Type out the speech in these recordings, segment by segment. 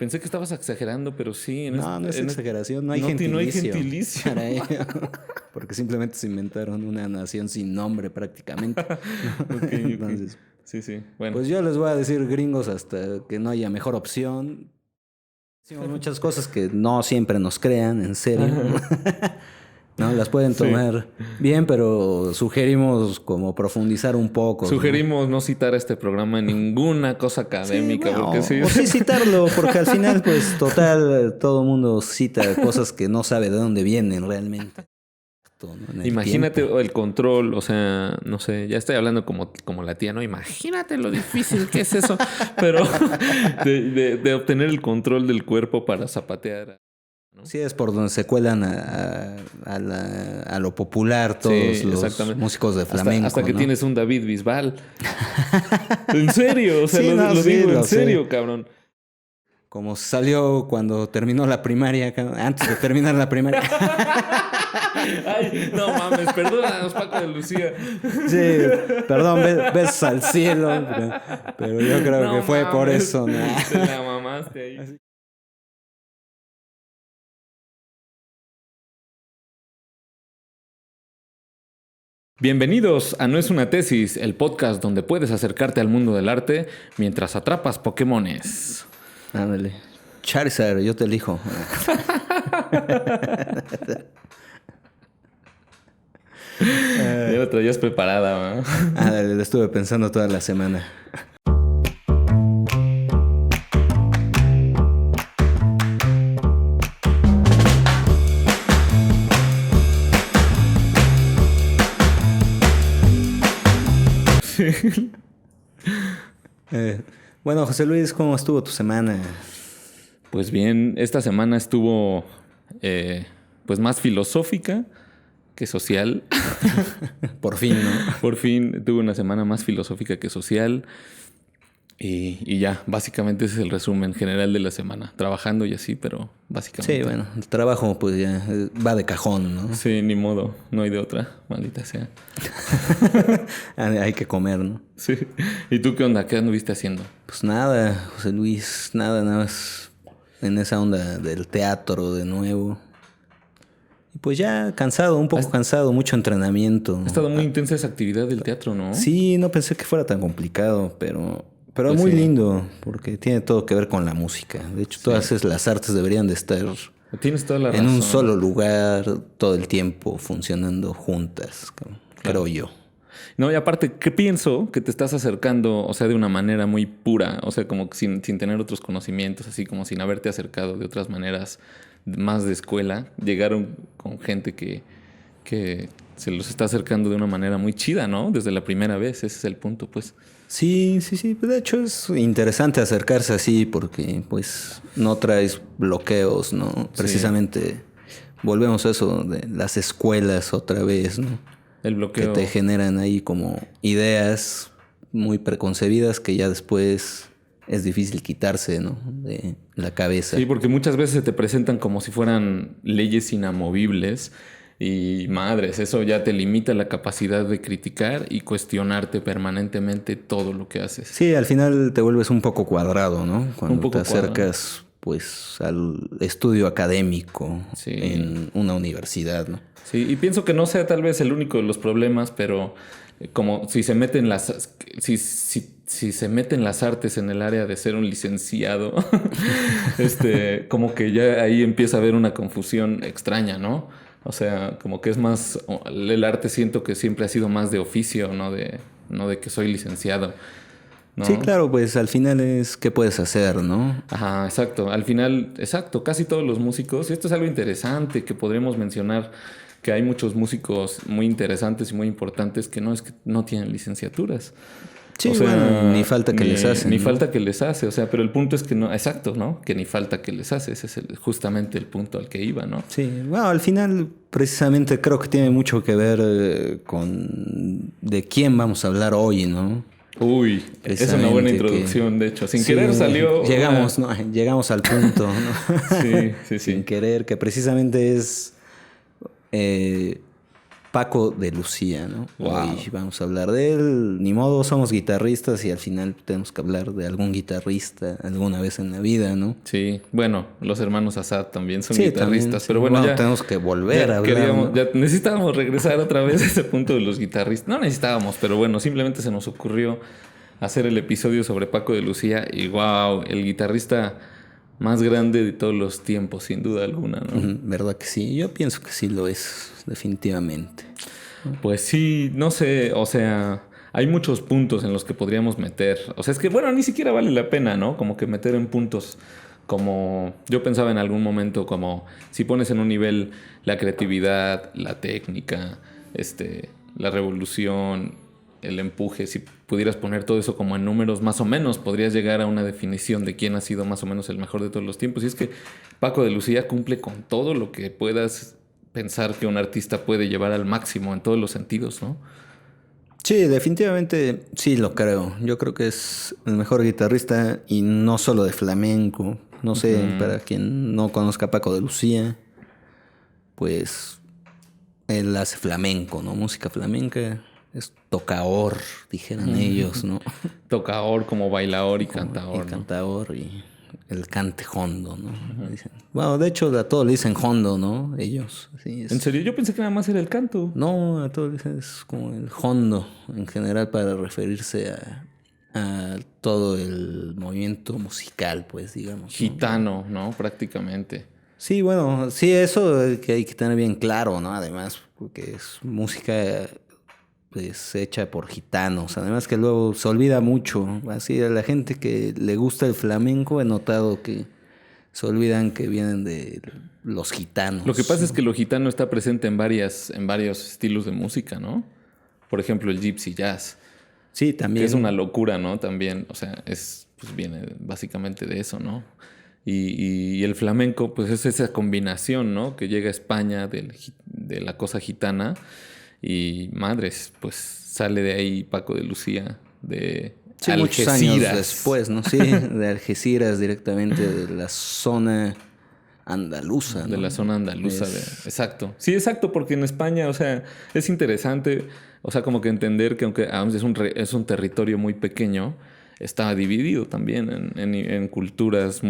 Pensé que estabas exagerando, pero sí. No es exageración, no hay gentilicio. No hay gentilicio. Para ello, porque simplemente se inventaron una nación sin nombre prácticamente. Okay. Entonces, sí, bueno. Pues yo les voy a decir gringos hasta que no haya mejor opción. Decimos muchas cosas que no siempre nos crean, en serio. No, las pueden tomar bien, pero sugerimos como profundizar un poco. Sugerimos no citar este programa en ninguna cosa académica. Sí, bueno, porque sí. O sí citarlo, porque al final, pues, total, todo el mundo cita cosas que no sabe de dónde vienen realmente. ¿No? Imagínate el control, o sea, no sé, ya estoy hablando como la tía, ¿no? Imagínate lo difícil que es eso, pero de obtener el control del cuerpo para zapatear. ¿No? Sí, es por donde se cuelan a lo popular todos los músicos de flamenco. Hasta que tienes un David Bisbal. En serio, o sea, lo digo en serio, cabrón. Como salió cuando terminó la primaria, antes de terminar la primaria. Ay, no mames, perdónanos, Paco de Lucía. Sí, perdón, ves al cielo, pero yo creo que fue por eso. ¿No? Te la mamaste ahí. Bienvenidos a No es una tesis, el podcast donde puedes acercarte al mundo del arte mientras atrapas Pokémones. Ándale. Charizard, yo te elijo. Ya la traías preparada, ¿no? Ándale, lo estuve pensando toda la semana. Bueno, José Luis, ¿cómo estuvo tu semana? Pues bien, esta semana estuvo pues más filosófica que social. Por fin, ¿no? Por fin tuve una semana más filosófica que social. Y ya, básicamente ese es el resumen general de la semana. Trabajando y así, pero básicamente. Sí, bueno, el trabajo pues ya va de cajón, ¿no? Sí, ni modo, no hay de otra, maldita sea. Hay que comer, ¿no? Sí. ¿Y tú qué onda? ¿Qué anduviste haciendo? Pues nada, José Luis, nada más en esa onda del teatro de nuevo. Y pues ya cansado, un poco cansado, mucho entrenamiento. Ha estado muy intensa esa actividad del teatro, ¿no? Sí, no pensé que fuera tan complicado, pero pues muy lindo, porque tiene todo que ver con la música. De hecho, todas las artes deberían de estar Tienes toda la razón. En un solo lugar, todo el tiempo, funcionando juntas, creo yo. No, y aparte, ¿qué pienso? Que te estás acercando, o sea, de una manera muy pura, o sea, como sin tener otros conocimientos, así como sin haberte acercado de otras maneras más de escuela. Llegaron con gente que se los está acercando de una manera muy chida, ¿no? Desde la primera vez, ese es el punto, pues. Sí. De hecho, es interesante acercarse así porque, pues, no traes bloqueos, ¿no? Precisamente volvemos a eso de las escuelas otra vez, ¿no? El bloqueo. Que te generan ahí como ideas muy preconcebidas que ya después es difícil quitarse, ¿no? De la cabeza. Sí, porque muchas veces se te presentan como si fueran leyes inamovibles. Y madres, eso ya te limita la capacidad de criticar y cuestionarte permanentemente todo lo que haces. Sí, al final te vuelves un poco cuadrado, ¿no? Cuando te acercas, pues, al estudio académico en una universidad, ¿no? Sí, y pienso que no sea tal vez el único de los problemas, pero como si se meten si se meten las artes en el área de ser un licenciado, como que ya ahí empieza a haber una confusión extraña, ¿no? O sea, como que es más, el arte siento que siempre ha sido más de oficio, no de que soy licenciado, ¿no? Sí, claro, pues al final es qué puedes hacer, ¿no? Ajá, exacto. Al final, exacto, casi todos los músicos, y esto es algo interesante que podremos mencionar, que hay muchos músicos muy interesantes y muy importantes que no tienen licenciaturas. Sí, o sea, bueno, ni falta que les hace. Ni falta que les hace, o sea, pero el punto es que no, exacto, ¿no? Que ni falta que les hace, ese es justamente el punto al que iba, ¿no? Sí, bueno, al final precisamente creo que tiene mucho que ver con de quién vamos a hablar hoy, ¿no? Uy, es una buena introducción, de hecho. Sin querer salió... Llegamos al punto, ¿no? Sí. Sin querer, que precisamente es Paco de Lucía, ¿no? Wow. Hoy vamos a hablar de él. Ni modo, somos guitarristas y al final tenemos que hablar de algún guitarrista alguna vez en la vida, ¿no? Sí, bueno, los hermanos Assad también son Sí, guitarristas, también, sí. pero bueno, ya tenemos que volver ya a hablar, ¿no? ya necesitábamos regresar otra vez a ese punto de los guitarristas. No necesitábamos, pero bueno, simplemente se nos ocurrió hacer el episodio sobre Paco de Lucía y wow, el guitarrista más grande de todos los tiempos, sin duda alguna, ¿no? ¿Verdad que sí? Yo pienso que sí lo es, definitivamente. Pues sí, no sé, o sea, hay muchos puntos en los que podríamos meter. O sea, es que, bueno, ni siquiera vale la pena, ¿no? Como que meter en puntos como yo pensaba en algún momento, como si pones en un nivel la creatividad, la técnica, la revolución, el empuje, si pudieras poner todo eso como en números, más o menos podrías llegar a una definición de quién ha sido más o menos el mejor de todos los tiempos. Y es que Paco de Lucía cumple con todo lo que puedas pensar que un artista puede llevar al máximo en todos los sentidos, ¿no? Sí, definitivamente sí lo creo. Yo creo que es el mejor guitarrista y no solo de flamenco. No sé, para quien no conozca a Paco de Lucía, pues él hace flamenco, ¿no? Música flamenca. Es tocaor, dijeran ellos, ¿no? Tocaor como bailaor y cantaor, Y cantaor y el cante hondo, ¿no? Dicen. Bueno, de hecho a todos le dicen hondo, ¿no? Ellos. Sí, ¿En serio? Yo pensé que nada más era el canto. No, a todos le dicen es como el hondo en general para referirse a todo el movimiento musical, pues, digamos, ¿no? Gitano, ¿no? Prácticamente. Sí, bueno, sí, eso que hay que tener bien claro, ¿no? Además, porque es música pues hecha por gitanos. Además que luego se olvida mucho. Así a la gente que le gusta el flamenco he notado que se olvidan que vienen de los gitanos. Lo que pasa es que lo gitano está presente en varios estilos de música, ¿no? Por ejemplo, el gypsy jazz. Sí, también. Que es una locura, ¿no? También, o sea, pues viene básicamente de eso, ¿no? Y el flamenco, pues es esa combinación, ¿no? Que llega a España de la cosa gitana y madres, pues sale de ahí Paco de Lucía, de sí, muchos años después, ¿no? Sí, de Algeciras directamente, de la zona andaluza, ¿no? De la zona andaluza, exacto. Sí, exacto, porque en España, o sea, es interesante, o sea, como que entender que aunque es un territorio muy pequeño, está dividido también en culturas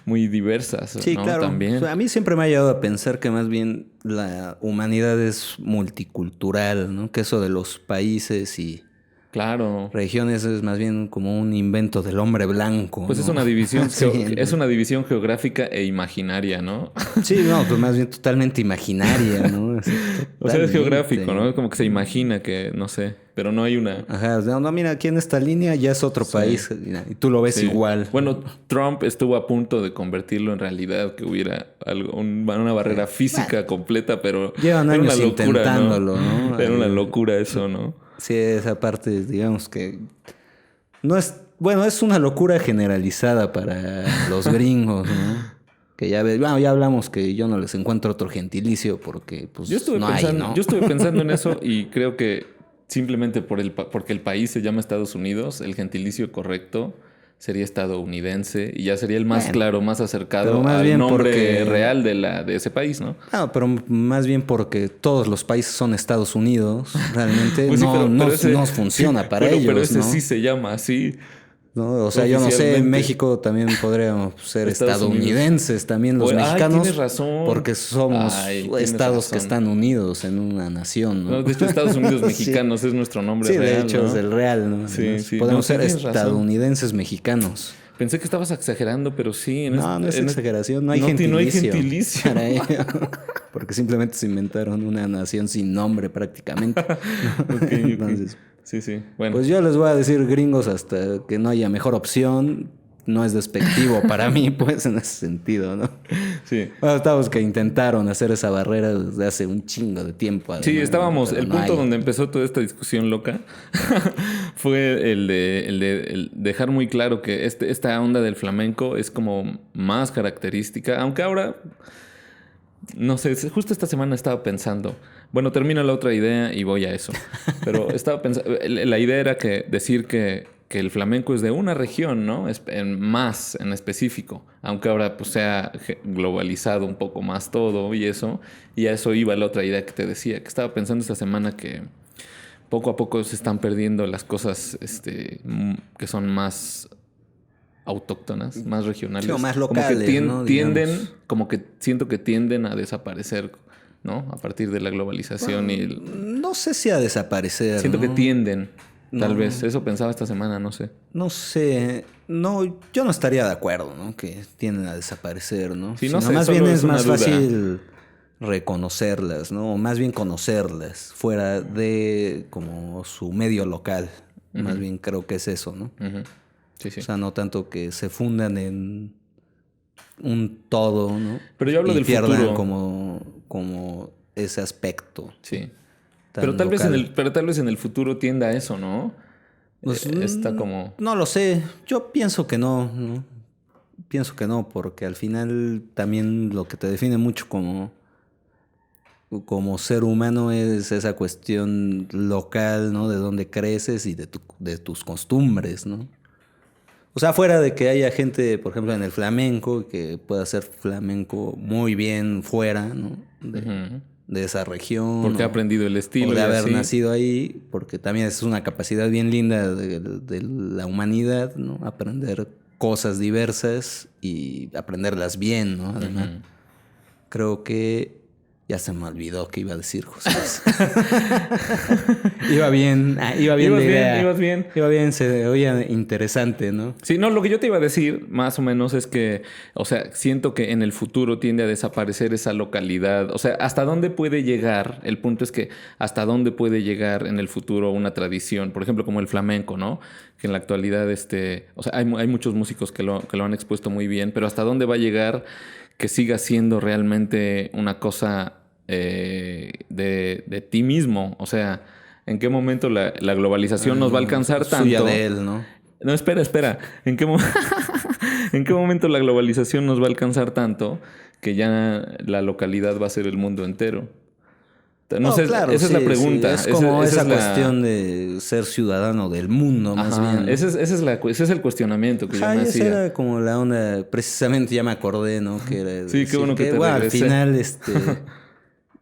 muy diversas, sí, ¿no? Claro. También. O sea, a mí siempre me ha llevado a pensar que más bien la humanidad es multicultural, ¿no? Que eso de los países y claro. regiones es más bien como un invento del hombre blanco. Pues ¿no? es una división, sí, es una división geográfica e imaginaria, ¿no? Sí, no, pues más bien totalmente imaginaria, ¿no? Así, o sea, es geográfico, ¿no? Como que se imagina que, no sé, pero no hay una... Ajá, no, mira, aquí en esta línea ya es otro país y tú lo ves igual. Bueno, Trump estuvo a punto de convertirlo en realidad, que hubiera una barrera física completa, pero llevan años una locura, intentándolo, ¿no? Era una locura eso, ¿no? Sí, esa parte, digamos que no es, bueno, es una locura generalizada para los gringos, ¿no? Que ya ves, bueno, ya hablamos que yo no les encuentro otro gentilicio porque pues yo estuve pensando en eso y creo que simplemente porque el país se llama Estados Unidos, el gentilicio correcto sería estadounidense y ya sería el más claro, más acercado al nombre real de ese país, ¿no? Ah, pero más bien porque todos los países son Estados Unidos, realmente pues sí, no funciona para ellos, pero ese ¿no? sí se llama así. ¿No? O sea, yo no sé, en México también podríamos ser estadounidenses, también los mexicanos. Tienes razón. Porque somos estados que están unidos en una nación, ¿no? No, de hecho, Estados Unidos mexicanos es nuestro nombre real. Sí, de hecho, ¿no? es el real, ¿no? Sí. Podemos ser estadounidenses mexicanos. Pensé que estabas exagerando, pero sí. No es exageración, no hay gentilicio. No hay gentilicio. Para ello. Porque simplemente se inventaron una nación sin nombre prácticamente. Okay. Entonces... Sí, bueno. Pues yo les voy a decir gringos hasta que no haya mejor opción. No es despectivo para mí, pues, en ese sentido, ¿no? Sí. Bueno, estábamos que intentaron hacer esa barrera desde hace un chingo de tiempo. Además, sí, estábamos... El punto donde empezó toda esta discusión loca fue el de dejar muy claro que esta onda del flamenco es como más característica, aunque ahora... No sé, justo esta semana estaba pensando... Bueno, termino la otra idea y voy a eso. Pero estaba pensando... La idea era decir que que el flamenco es de una región, ¿no? Más en específico, aunque ahora pues se ha globalizado un poco más todo y eso, y a eso iba la otra idea que te decía, que estaba pensando esta semana que poco a poco se están perdiendo las cosas que son más autóctonas, más regionales. Sí, o más locales, como que ¿no? tienden, como que siento que tienden a desaparecer, ¿no? A partir de la globalización No sé si a desaparecer. Siento ¿no? que tienden, tal No. vez. Eso pensaba esta semana, no sé. No sé. No, yo no estaría de acuerdo, ¿no? Que tienden a desaparecer, ¿no? Sí, no Sino sé, más solo bien es es una más duda. fácil reconocerlas, ¿no? O más bien conocerlas fuera de como su medio local. Más bien creo que es eso, ¿no? Ujú. Sí, sí. O sea, no tanto que se fundan en un todo, ¿no? Pero yo hablo Y del pierdan futuro. como ese aspecto Sí. tan Pero tal local. vez en el futuro tienda a eso, ¿no? Pues Está como... no lo sé. Yo pienso que no, ¿no? Pienso que no, porque al final también lo que te define mucho como ser humano es esa cuestión local, ¿no? De dónde creces y de tus costumbres, ¿no? O sea, fuera de que haya gente, por ejemplo, en el flamenco, que pueda hacer flamenco muy bien fuera, ¿no? Ujú. De esa región Porque ha aprendido el o estilo de y haber así. nacido ahí, porque también es una capacidad bien linda de la humanidad, ¿no? Aprender cosas diversas y aprenderlas bien, ¿no? Además, Ujú. creo que ya se me olvidó qué iba a decir, José. Iba bien la Ibas bien, idea. ibas bien. Iba bien, se oía interesante, ¿no? Sí, no, lo que yo te iba a decir, más o menos, es que, o sea, siento que en el futuro tiende a desaparecer esa localidad. O sea, ¿hasta dónde puede llegar? El punto es que hasta dónde puede llegar en el futuro una tradición, por ejemplo, como el flamenco, ¿no? Que en la actualidad, o sea, hay muchos músicos que lo han expuesto muy bien, pero ¿hasta dónde va a llegar que siga siendo realmente una cosa de ti mismo? O sea, ¿en qué momento la globalización nos va a alcanzar Suya tanto? de él, ¿no? No, espera. ¿En qué momento la globalización nos va a alcanzar tanto que ya la localidad va a ser el mundo entero? No Oh, sé, claro, esa es la sí, sí. pregunta. Es como Esa esa es la... cuestión de ser ciudadano del mundo, más Ajá, bien, ¿no? ese es el cuestionamiento que yo Ajá, me y esa hacía. era como la onda, precisamente ya me acordé, ¿no? Que era Sí, qué decir bueno que que, te bueno, al regresé. final,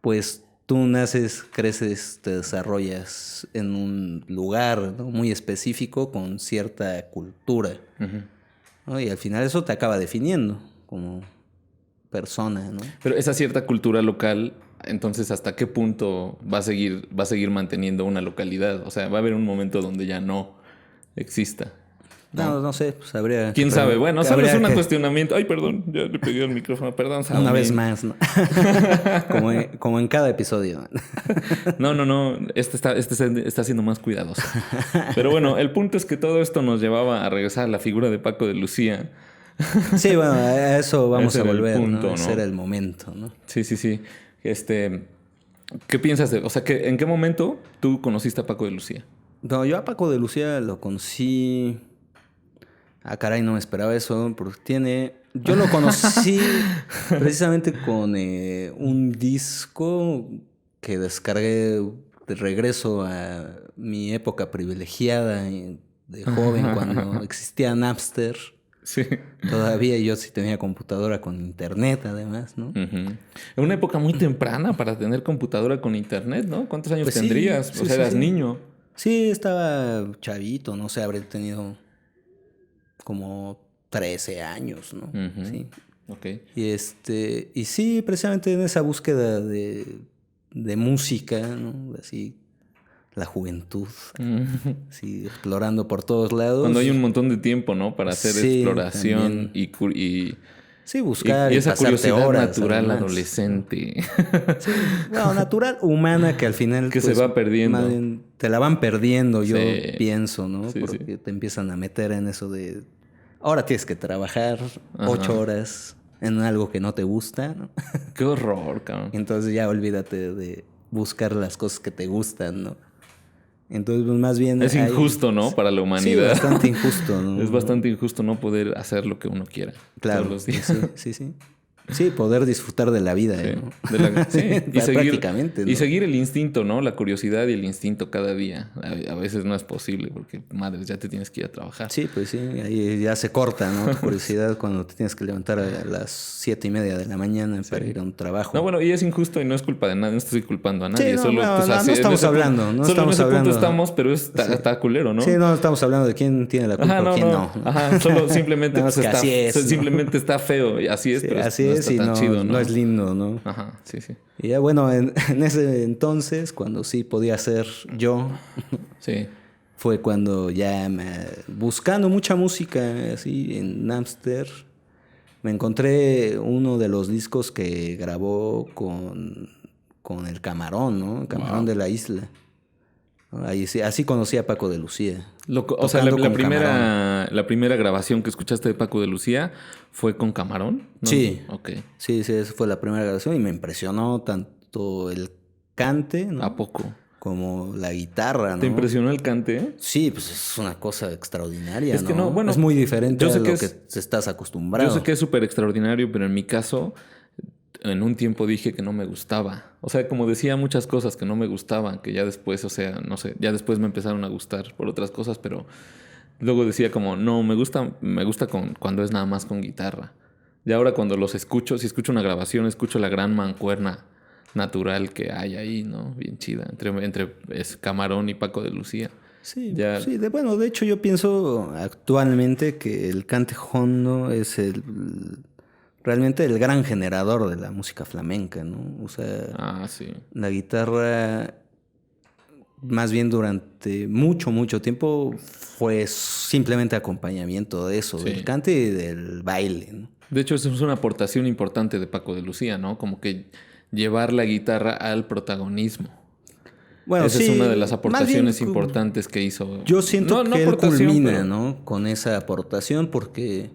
pues tú naces, creces, te desarrollas en un lugar, ¿no? Muy específico con cierta cultura, Ujú. ¿no? Y al final eso te acaba definiendo como persona, ¿no? Pero esa cierta cultura local, entonces, ¿hasta qué punto va a seguir manteniendo una localidad? O sea, va a haber un momento donde ya no exista, No, ¿no? no sé, pues habría ¿Quién sabe? Bueno, solo es habría un que cuestionamiento. Ay, perdón, ya le pegué al micrófono. Perdón, una vez Sadomín. más, ¿no? como en cada episodio. No. Está siendo más cuidadoso. Pero bueno, el punto es que todo esto nos llevaba a regresar a la figura de Paco de Lucía. Sí, bueno, a eso vamos Ese a era el volver, ¿no? punto, Ese era ¿no? el momento, ¿no? Sí. ¿Qué piensas de...? O sea, ¿en qué momento tú conociste a Paco de Lucía? No, yo a Paco de Lucía lo conocí. Ah, caray, no me esperaba eso, porque Yo lo conocí precisamente con un disco que descargué de regreso a mi época privilegiada de joven, cuando existía Napster. Sí. Todavía yo sí tenía computadora con internet, además, ¿no? Ujú. En una época muy temprana para tener computadora con internet, ¿no? ¿Cuántos años Pues sí, tendrías? O sí, sea, sí, eras sí. niño. Sí, estaba chavito, no sé, habré tenido como 13 años, ¿no? Ujú. Sí. Ok. Y sí, precisamente en esa búsqueda de música, ¿no? Así, la juventud, Ujú. así, explorando por todos Cuando hay un lados. montón de tiempo, ¿no? Para hacer Sí, exploración también. y, Sí, buscar y y esa pasarte curiosidad horas, natural además, ¿no? adolescente Sí, bueno, natural, humana, que al final, que se pues, va más perdiendo. bien te la van perdiendo, yo Sí, pienso, ¿no? sí. Porque te empiezan a meter en eso de, ahora tienes que trabajar Ajá. 8 horas en algo que no te gusta, ¿no? Qué horror, cabrón. Entonces ya olvídate de buscar las cosas que te gustan, ¿no? Entonces, pues más bien Es hay... injusto, ¿no? Para la Sí, humanidad. bastante injusto, Es ¿no? bastante injusto no poder hacer lo que uno quiera todos Claro, los pues días. sí. Sí, poder disfrutar de la vida, Sí, ¿no? sí, Prácticamente, ¿no? y seguir el instinto, ¿no? La curiosidad y el instinto cada día. A veces no es posible porque, madre, ya te tienes que ir a trabajar. Sí, pues sí, ahí ya se corta, ¿no? Tu curiosidad cuando te tienes que levantar a las 7:30 de la mañana para ir a un trabajo. No, bueno, y es injusto y no es culpa de nadie, no estoy culpando a nadie. Sí, no, solo, no, pues, no, así, no estamos hablando, no solo estamos en ese hablando. punto estamos, pero está culero, ¿no? Sí, no estamos hablando de quién tiene la culpa o quién no. Ajá, solo simplemente, Nada más pues, que así es, ¿no? simplemente está feo y así es, Sí, pero así no es está y tan no, chido, ¿no? no es lindo, ¿no? Ajá, sí, sí. Y ya bueno, en ese entonces, cuando sí podía ser yo, Sí. fue cuando ya buscando mucha música así en Napster, me encontré uno de los discos que grabó con el Camarón, ¿no? El Camarón de la Isla. ¿No? Ahí sí, así conocí a Paco de Lucía. O sea, Tocando con Camarón. la primera grabación que escuchaste de Paco de Lucía fue con Camarón, ¿no? Sí. Ok. Sí, esa fue la primera grabación y me impresionó tanto el cante, ¿no? ¿A poco? Como la guitarra, ¿no? ¿Te impresionó el cante? Sí, pues es una cosa extraordinaria, Es que no, bueno, es muy diferente yo sé a que lo que estás acostumbrado. Yo sé que es súper extraordinario, pero en mi caso, en un tiempo dije que no me gustaba. O sea, como decía muchas cosas que no me gustaban, que ya después, o sea, no sé, ya después me empezaron a gustar por otras cosas, pero luego decía como, no, me gusta cuando es nada más con guitarra. Y ahora cuando los escucho, si escucho una grabación, escucho la gran mancuerna natural que hay ahí, ¿no? Bien chida, entre es Camarón y Paco de Lucía. Sí, Ya, sí, bueno, de hecho yo pienso actualmente que el cante jondo es realmente el gran generador de la música flamenca, ¿no? O sea, sí. la guitarra, más bien durante mucho, mucho tiempo, fue simplemente acompañamiento de eso, Sí. del cante y del baile, ¿no? De hecho, eso es una aportación importante de Paco de Lucía, ¿no? Como que llevar la guitarra al protagonismo. Bueno, Esa sí, es una de las más aportaciones bien, importantes que hizo. yo siento que él aportación, culmina, pero- ¿no? Con esa aportación porque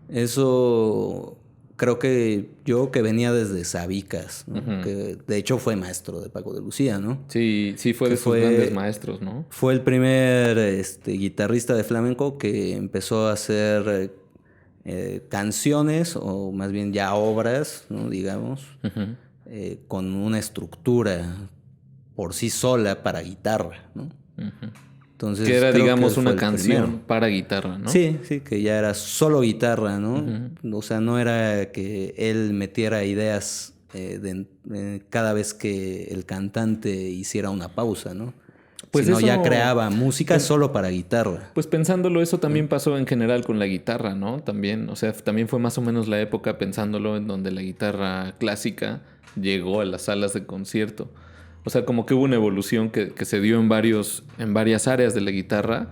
eso creo que venía desde Sabicas, ¿no? Ujú. Que de hecho fue maestro de Paco de Lucía, ¿no? Sí, sí fue Que de sus grandes maestros, ¿no? fue el primer guitarrista de flamenco que empezó a hacer canciones o más bien ya obras, ¿no? Digamos, Ujú. con una estructura por sí sola para guitarra, ¿no? Ujú. Entonces, Que era, creo que digamos, él fue una el canción primero. para guitarra, ¿no? Sí, sí, que ya era solo guitarra, ¿no? Ujú. O sea, no era que él metiera ideas cada vez que el cantante hiciera una pausa, ¿no? Pues Sino eso- ya creaba música Pen- solo para guitarra. Pues pensándolo, eso también pasó en general con la guitarra, ¿no? También, o sea, también fue más o menos la época, pensándolo, en donde la guitarra clásica llegó a las salas de concierto. O sea, como que hubo una evolución que se dio en varias áreas de la guitarra,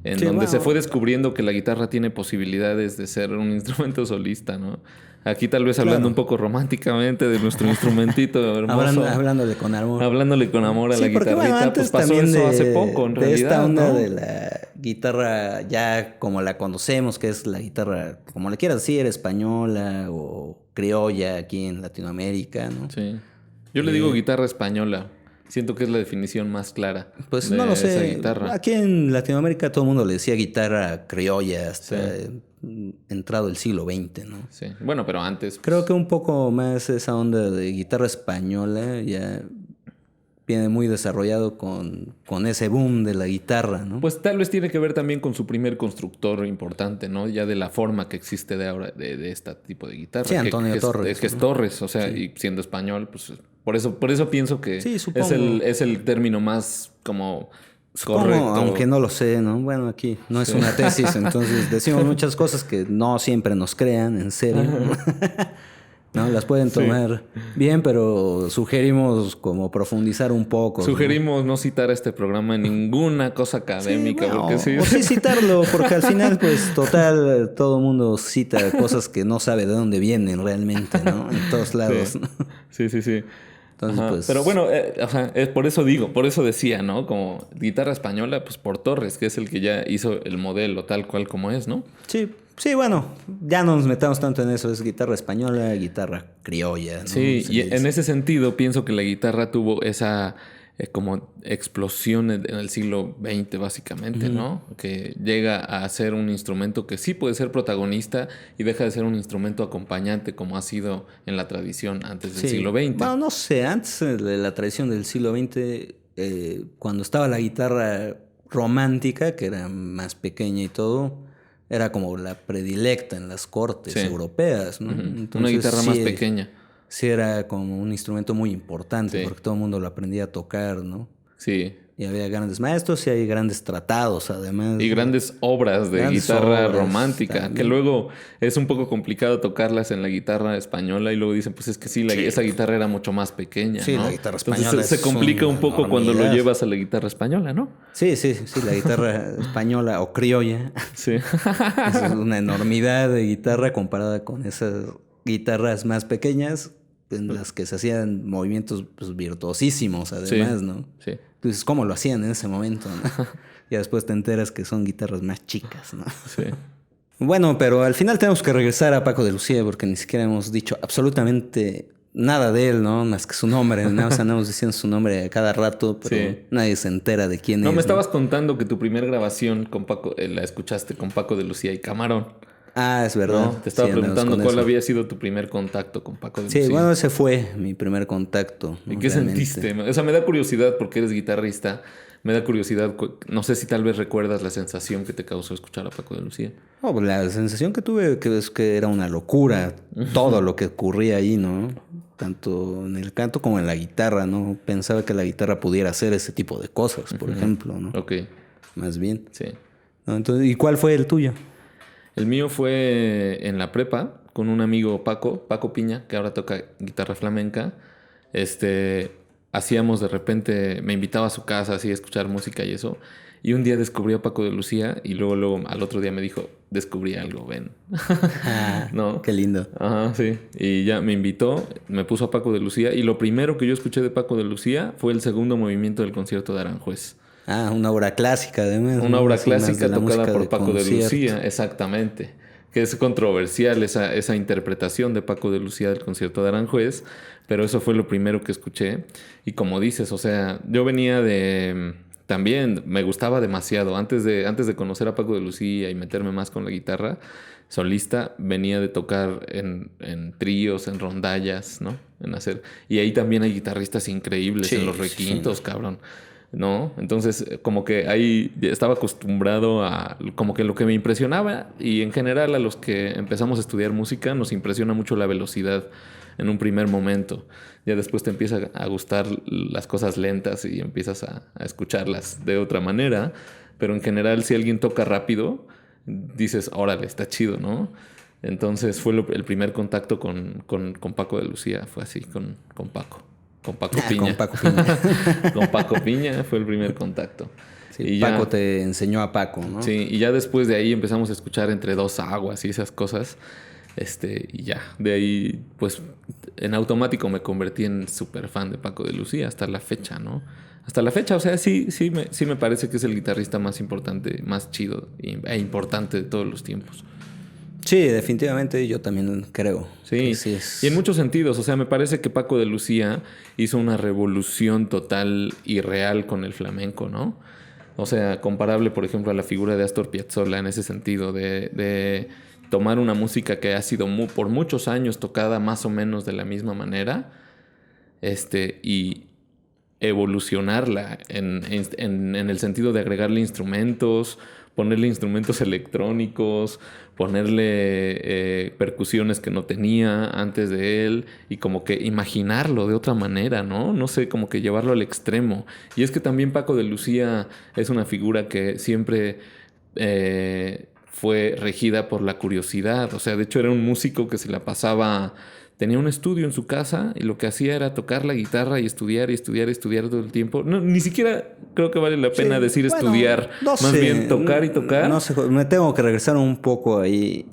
en Sí, donde se bueno. fue descubriendo que la guitarra tiene posibilidades de ser un instrumento solista, ¿no? Aquí tal vez hablando Claro. un poco románticamente de nuestro instrumentito hermoso. Hablándole con amor. Hablándole con amor a la Sí, porque guitarrita, bueno, pues antes pasó también eso hace poco, en de esta realidad, onda ¿no? de la guitarra ya como la conocemos, que es la guitarra, como le quieras decir, española o criolla aquí en Latinoamérica, ¿no? Sí. Yo le digo guitarra española. Siento que es la definición más clara Pues de no lo esa sé. guitarra. Aquí en Latinoamérica todo el mundo le decía guitarra criolla hasta Sí. entrado el siglo XX, ¿no? Sí. Bueno, pero antes. Creo que un poco más esa onda de guitarra española ya viene muy desarrollado con ese boom de la guitarra, ¿no? Pues tal vez tiene que ver también con su primer constructor importante, ¿no? Ya de la forma que existe de ahora de este tipo de guitarra. Sí, Antonio Torres, Que es ¿no? Torres, o sea, y siendo español, pues por eso pienso que Sí, supongo. es el término más como Supongo, correcto. aunque no lo sé, ¿no? Bueno, aquí no es una tesis, entonces decimos muchas cosas que no siempre nos crean, en serio. ¿No? Las pueden tomar bien, pero sugerimos como profundizar un poco, ¿no? Sugerimos no citar este programa en ninguna cosa académica, bueno, porque sí. o sí citarlo, porque al final, pues, total, todo el mundo cita cosas que no sabe de dónde vienen realmente, ¿no? En todos lados, Sí. ¿no? Sí. Entonces, Ajá. pues... Pero bueno, o sea, por eso decía, ¿no? Como guitarra española, pues por Torres, que es el que ya hizo el modelo tal cual como es, ¿no? Sí, bueno, ya no nos metamos tanto en eso. Es guitarra española, guitarra criolla, ¿no? Sí, Se y le en dice. ese sentido pienso que la guitarra tuvo como explosión en el siglo XX, básicamente, ¿no? Que llega a ser un instrumento que sí puede ser protagonista y deja de ser un instrumento acompañante, como ha sido en la tradición antes del siglo XX. Bueno, no sé, antes de la tradición del siglo XX, cuando estaba la guitarra romántica, que era más pequeña y todo, era como la predilecta en las cortes europeas, ¿no? Entonces, una guitarra más pequeña. Sí, era como un instrumento muy importante porque todo el mundo lo aprendía a tocar, ¿no? Sí. Y había grandes maestros y hay grandes tratados, además. Y grandes obras de guitarra romántica, también. Que luego es un poco complicado tocarlas en la guitarra española y luego dicen, pues es que sí, esa guitarra era mucho más pequeña, sí, ¿no? La guitarra española entonces se complica un poco cuando lo llevas a la guitarra española, ¿no? Sí, la guitarra española o criolla. Sí. Es una enormidad de guitarra comparada con esas guitarras más pequeñas en las que se hacían movimientos pues, virtuosísimos, además, ¿no? Sí. Entonces, ¿cómo lo hacían en ese momento, no? Y después te enteras que son guitarras más chicas, ¿no? Sí. Bueno, pero al final tenemos que regresar a Paco de Lucía porque ni siquiera hemos dicho absolutamente nada de él, ¿no? Más que su nombre. Nada más andamos diciendo su nombre a cada rato, pero nadie se entera de quién es. No, me estabas contando que tu primera grabación con Paco, la escuchaste con Paco de Lucía y Camarón. Ah, es verdad. ¿No? Te estaba preguntando cuál había sido tu primer contacto con Paco de Lucía. Sí, bueno, ese fue mi primer contacto. ¿Y qué sentiste? O sea, me da curiosidad porque eres guitarrista. Me da curiosidad, no sé si tal vez recuerdas la sensación que te causó escuchar a Paco de Lucía. Oh, pues la sensación que tuve es que era una locura todo lo que ocurría ahí, ¿no? Tanto en el canto como en la guitarra, ¿no? Pensaba que la guitarra pudiera hacer ese tipo de cosas, por ejemplo, ¿no? Ok. Más bien. Sí. ¿No? Entonces, ¿y cuál fue el tuyo? El mío fue en la prepa con un amigo Paco Piña, que ahora toca guitarra flamenca. Hacíamos de repente, me invitaba a su casa así a escuchar música y eso. Y un día descubrí a Paco de Lucía y luego al otro día me dijo, descubrí algo, ven. ¿No? Qué lindo. Ajá, sí. Y ya me invitó, me puso a Paco de Lucía y lo primero que yo escuché de Paco de Lucía fue el segundo movimiento del concierto de Aranjuez. Ah, una obra clásica además. Una obra clásica tocada por Paco de Lucía, exactamente. Que es controversial esa interpretación de Paco de Lucía del concierto de Aranjuez, pero eso fue lo primero que escuché. Y como dices, o sea, yo venía también me gustaba demasiado. Antes de conocer a Paco de Lucía y meterme más con la guitarra solista, venía de tocar en tríos, en rondallas, ¿no? Y ahí también hay guitarristas increíbles en los requintos, cabrón. ¿No? Entonces, como que ahí estaba acostumbrado a... Como que lo que me impresionaba, y en general a los que empezamos a estudiar música, nos impresiona mucho la velocidad en un primer momento. Ya después te empieza a gustar las cosas lentas y empiezas a escucharlas de otra manera. Pero en general, si alguien toca rápido, dices, órale, está chido, ¿no? Entonces fue el primer contacto con Paco de Lucía. Fue así, con Paco. Con Paco Piña. Con Paco Piña. Con Paco Piña fue el primer contacto. Sí, y Paco ya, te enseñó a Paco, ¿no? Sí, y ya después de ahí empezamos a escuchar Entre Dos Aguas y esas cosas. Y ya, de ahí, pues, en automático me convertí en súper fan de Paco de Lucía hasta la fecha, ¿no? Hasta la fecha, o sea, sí me parece que es el guitarrista más importante, más chido e importante de todos los tiempos. Sí, definitivamente yo también creo. Sí, y en muchos sentidos. O sea, me parece que Paco de Lucía hizo una revolución total y real con el flamenco, ¿no? O sea, comparable, por ejemplo, a la figura de Astor Piazzolla en ese sentido, de tomar una música que ha sido por muchos años tocada más o menos de la misma manera, y evolucionarla en el sentido de agregarle instrumentos, ponerle instrumentos electrónicos, ponerle percusiones que no tenía antes de él y como que imaginarlo de otra manera, ¿no? No sé, como que llevarlo al extremo. Y es que también Paco de Lucía es una figura que siempre fue regida por la curiosidad. O sea, de hecho era un músico que se la pasaba... Tenía un estudio en su casa y lo que hacía era tocar la guitarra y estudiar todo el tiempo. No, ni siquiera creo que vale la pena decir estudiar. No más sé, bien tocar y tocar. No sé, me tengo que regresar un poco ahí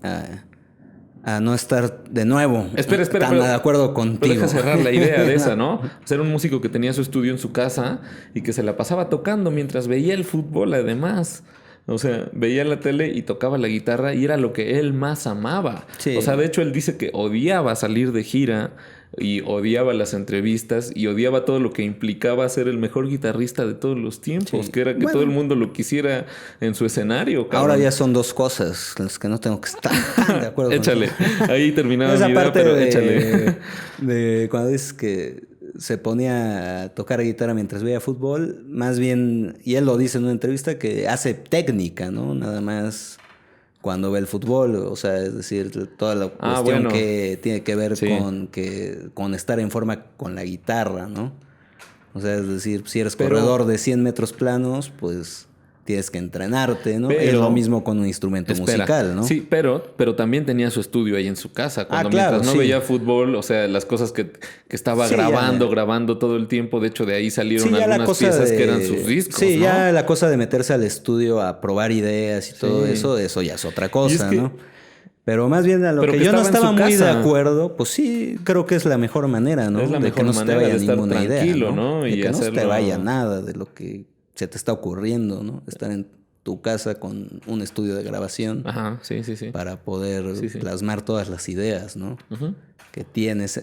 a no estar de nuevo espera, tan de acuerdo contigo. Pero deja cerrar la idea de esa, ¿no? Ser un músico que tenía su estudio en su casa y que se la pasaba tocando mientras veía el fútbol además. O sea, veía la tele y tocaba la guitarra y era lo que él más amaba. Sí. O sea, de hecho, él dice que odiaba salir de gira y odiaba las entrevistas y odiaba todo lo que implicaba ser el mejor guitarrista de todos los tiempos, Sí. que era que todo el mundo lo quisiera en su escenario, cabrón. Ahora ya son dos cosas las que no tengo que estar tan de acuerdo. Échale. Ahí terminaba Esa mi idea, parte pero échale. de cuando dices que se ponía a tocar guitarra mientras veía fútbol, más bien, y él lo dice en una entrevista, que hace técnica, ¿no? Nada más cuando ve el fútbol, o sea, es decir, toda la cuestión que tiene que ver con estar en forma con la guitarra, ¿no? O sea, es decir, si eres corredor de 100 metros planos, pues tienes que entrenarte, ¿no? Es lo mismo con un instrumento musical, ¿no? Sí, pero también tenía su estudio ahí en su casa. Cuando claro, mientras no veía fútbol, o sea, las cosas que estaba grabando todo el tiempo. De hecho, de ahí salieron algunas piezas que eran sus discos, sí, ¿no? ya la cosa de meterse al estudio a probar ideas y todo eso ya es otra cosa, ¿no? Pero más bien a lo que yo no estaba muy de acuerdo, pues sí, creo que es la mejor manera, ¿no? Es la de que mejor no se te manera vaya de estar ninguna tranquilo, idea, ¿no? De Y que no se te hacerlo... vaya nada de lo que se te está ocurriendo, ¿no? Estar en tu casa con un estudio de grabación. Ajá, sí. Para poder plasmar todas las ideas, ¿no? Que tienes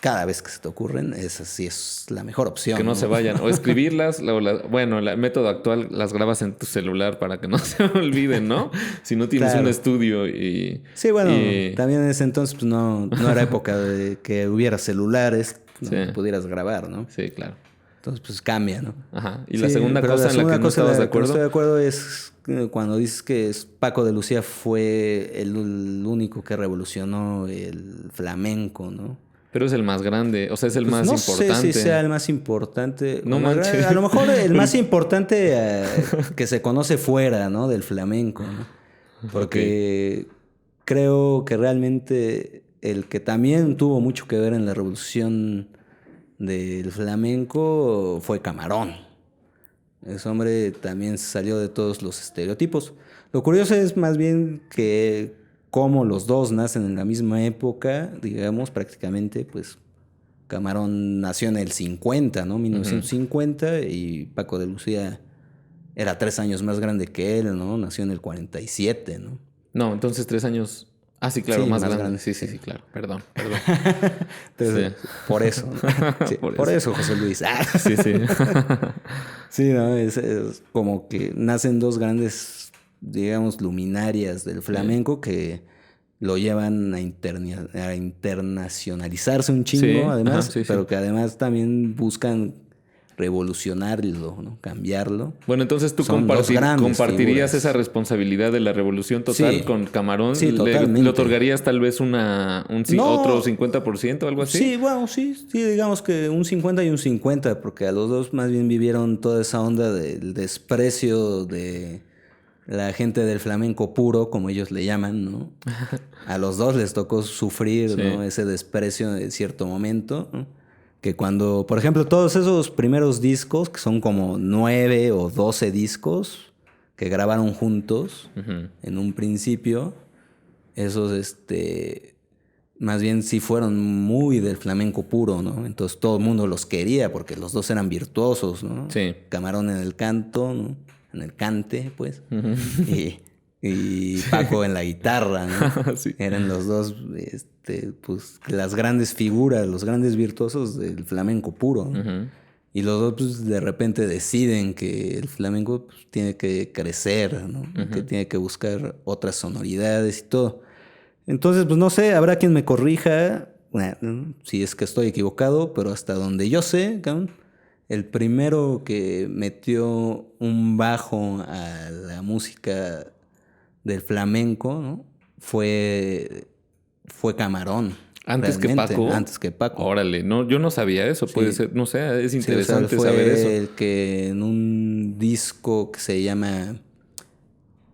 cada vez que se te ocurren. Esa sí es la mejor opción. Que no se vayan. O escribirlas. Bueno, el método actual las grabas en tu celular para que no se olviden, ¿no? Si no tienes un estudio y... Sí, bueno, también en ese entonces pues no era época de que hubiera celulares donde pudieras grabar, ¿no? Sí, claro. Entonces, pues cambia, ¿no? Ajá. Y la segunda cosa en la que no estabas de acuerdo. No estoy de acuerdo es cuando dices que Paco de Lucía fue el único que revolucionó el flamenco, ¿no? Pero es el más grande, o sea, es el más importante. No sé si sea el más importante. No manches. A lo mejor el más importante que se conoce fuera, ¿no? Del flamenco, ¿no? Porque creo que realmente el que también tuvo mucho que ver en la revolución del flamenco fue Camarón. Ese hombre también salió de todos los estereotipos. Lo curioso es más bien que como los dos nacen en la misma época, digamos, prácticamente, pues Camarón nació en el 50, ¿no? 1950, y Paco de Lucía era 3 años más grande que él, ¿no? Nació en el 47, ¿no? No, entonces 3 años... Ah, sí, claro, más grande. Sí, claro. Perdón. Entonces, por eso. Sí, por eso, José Luis. Sí. Sí, ¿no? Es como que nacen dos grandes, digamos, luminarias del flamenco que lo llevan a internacionalizarse un chingo, además, pero que además también buscan revolucionarlo, ¿no? Cambiarlo. Bueno, entonces tú compartirías esa responsabilidad de la revolución total con Camarón. Sí, totalmente. ¿Le otorgarías tal vez otro 50% o algo así? Sí, bueno, sí, digamos que un 50 y un 50, porque a los dos más bien vivieron toda esa onda del desprecio de la gente del flamenco puro, como ellos le llaman, ¿no? A los dos les tocó sufrir, ¿no? Ese desprecio en cierto momento, ¿no? Que cuando, por ejemplo, todos esos primeros discos, que son como 9 o 12 discos que grabaron juntos en un principio, esos más bien sí fueron muy del flamenco puro, ¿no? Entonces todo el mundo los quería porque los dos eran virtuosos, ¿no? Sí. Camarón en el canto, ¿no? En el cante, pues. Y Paco en la guitarra, ¿no? Sí. Eran los dos, pues, las grandes figuras, los grandes virtuosos del flamenco puro, ¿no? Y los dos, pues, de repente deciden que el flamenco pues, tiene que crecer, ¿no? Que tiene que buscar otras sonoridades y todo. Entonces, pues, no sé, habrá quien me corrija, si es que estoy equivocado, pero hasta donde yo sé, cabrón, el primero que metió un bajo a la música del flamenco, ¿no? fue Camarón. Antes que Paco. Antes que Paco. Órale, no, yo no sabía eso. Puede ser, no sé, es interesante fue saber eso. El que en un disco que se llama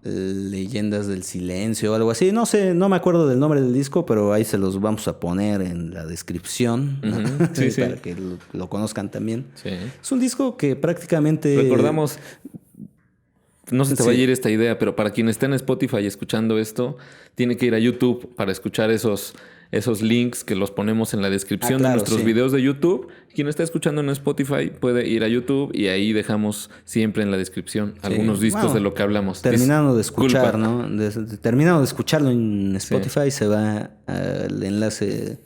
Leyendas del Silencio o algo así. No sé, no me acuerdo del nombre del disco, pero ahí se los vamos a poner en la descripción, ¿no? Para que lo conozcan también. Sí. Es un disco que prácticamente... Recordamos... No se te va a ir esta idea, pero para quien esté en Spotify escuchando esto, tiene que ir a YouTube para escuchar esos esos links que los ponemos en la descripción claro, de nuestros sí. videos de YouTube. Quien está escuchando en Spotify puede ir a YouTube y ahí dejamos siempre en la descripción algunos discos Bueno, de lo que hablamos. Terminando de Disculpa. escuchar, ¿no? Terminando de escucharlo en Spotify, se va al enlace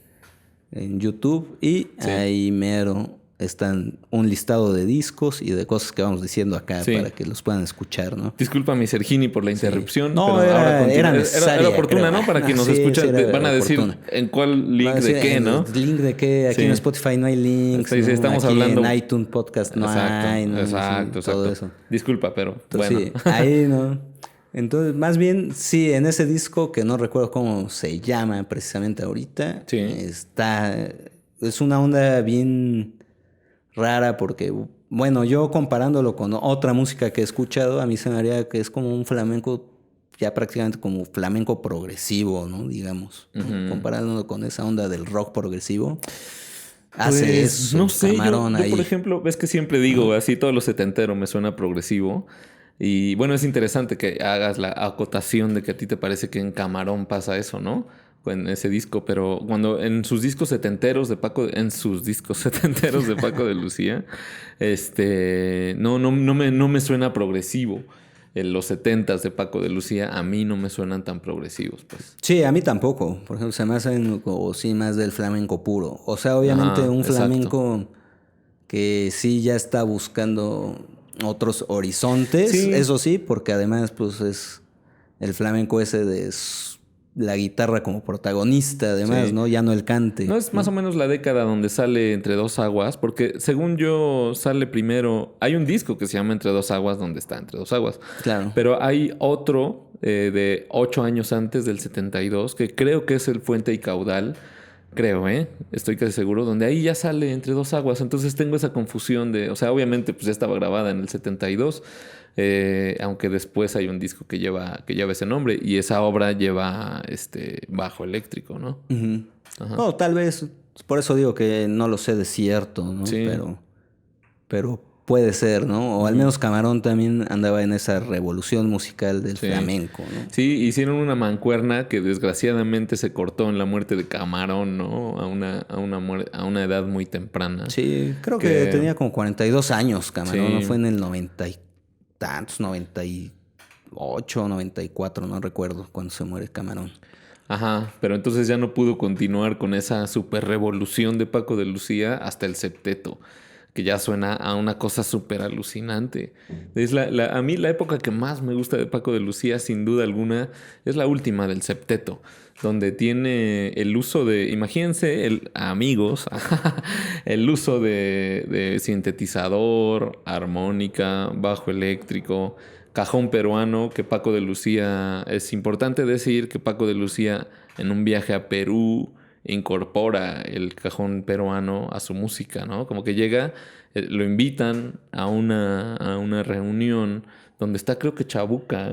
en YouTube y Sí. ahí mero están un listado de discos y de cosas que vamos diciendo acá Sí. para que los puedan escuchar, ¿no? Disculpa mi Sergini por la interrupción. No, pero ahora continúa. era necesaria, era oportuna, creo. ¿no? Para quien nos Sí, escucha, sí, era van a decir oportuna. en cuál link de qué, ¿no? ¿Link de qué? Aquí Sí. en Spotify no hay links. Sí, sí, ¿no? estamos Aquí hablando. en iTunes Podcast no hay. ¿no? Exacto. Todo eso. Disculpa, pero Entonces, bueno. sí, ahí no. Entonces, más bien, sí, en ese disco, que no recuerdo cómo se llama precisamente ahorita, Sí. es una onda bien rara porque, bueno, yo comparándolo con otra música que he escuchado, a mí se me haría que es como un flamenco, ya prácticamente como flamenco progresivo, ¿no? Digamos, ¿no? Ujú. Comparándolo con esa onda del rock progresivo. Hace Pues, eso, no sé, Camarón yo, ahí. por ejemplo, ves que siempre digo, así todo lo setentero me suena progresivo. Y bueno, es interesante que hagas la acotación de que a ti te parece que en Camarón pasa eso, ¿no? En ese disco, pero cuando en sus discos setenteros de Paco de Lucía, no me suena progresivo. En los 70s de Paco de Lucía a mí no me suenan tan progresivos, pues. Sí, a mí tampoco. Por ejemplo, se me hacen como sí más del flamenco puro. O sea, obviamente Ajá, un exacto. flamenco que sí ya está buscando otros horizontes, Sí. eso sí, porque además pues es el flamenco ese de la guitarra como protagonista, además, Sí. ¿no? Ya no el cante. No es más o menos la década donde sale Entre Dos Aguas, porque según yo sale primero, hay un disco que se llama Entre Dos Aguas donde está Entre Dos Aguas, Claro. pero hay otro de 8 años antes del 72, que creo que es el Fuente y Caudal, creo, estoy casi seguro, donde ahí ya sale Entre Dos Aguas, entonces tengo esa confusión de, o sea, obviamente pues ya estaba grabada en el 72, aunque después hay un disco que lleva ese nombre y esa obra lleva bajo eléctrico, ¿no? Ujú. Ajá. No, tal vez, por eso digo que no lo sé de cierto, ¿no? Sí. Pero puede ser, ¿no? O al menos Camarón también andaba en esa revolución musical del Sí. flamenco, ¿no? Sí, hicieron una mancuerna que desgraciadamente se cortó en la muerte de Camarón, ¿no? A una edad muy temprana. Sí, creo Que- que tenía como 42 años Camarón, Sí. ¿no? Fue en el 90 y tantos, 98, 94, no recuerdo cuando se muere Camarón. Ajá, pero entonces ya no pudo continuar con esa super revolución de Paco de Lucía hasta el septeto, que ya suena a una cosa súper alucinante. Es a mí la época que más me gusta de Paco de Lucía, sin duda alguna, es la última del septeto, donde tiene el uso de, imagínense, amigos, el uso de sintetizador, armónica, bajo eléctrico, cajón peruano, que Paco de Lucía, es importante decir que Paco de Lucía en un viaje a Perú incorpora el cajón peruano a su música, ¿no? Como que llega, lo invitan a una reunión donde está creo que Chabuca.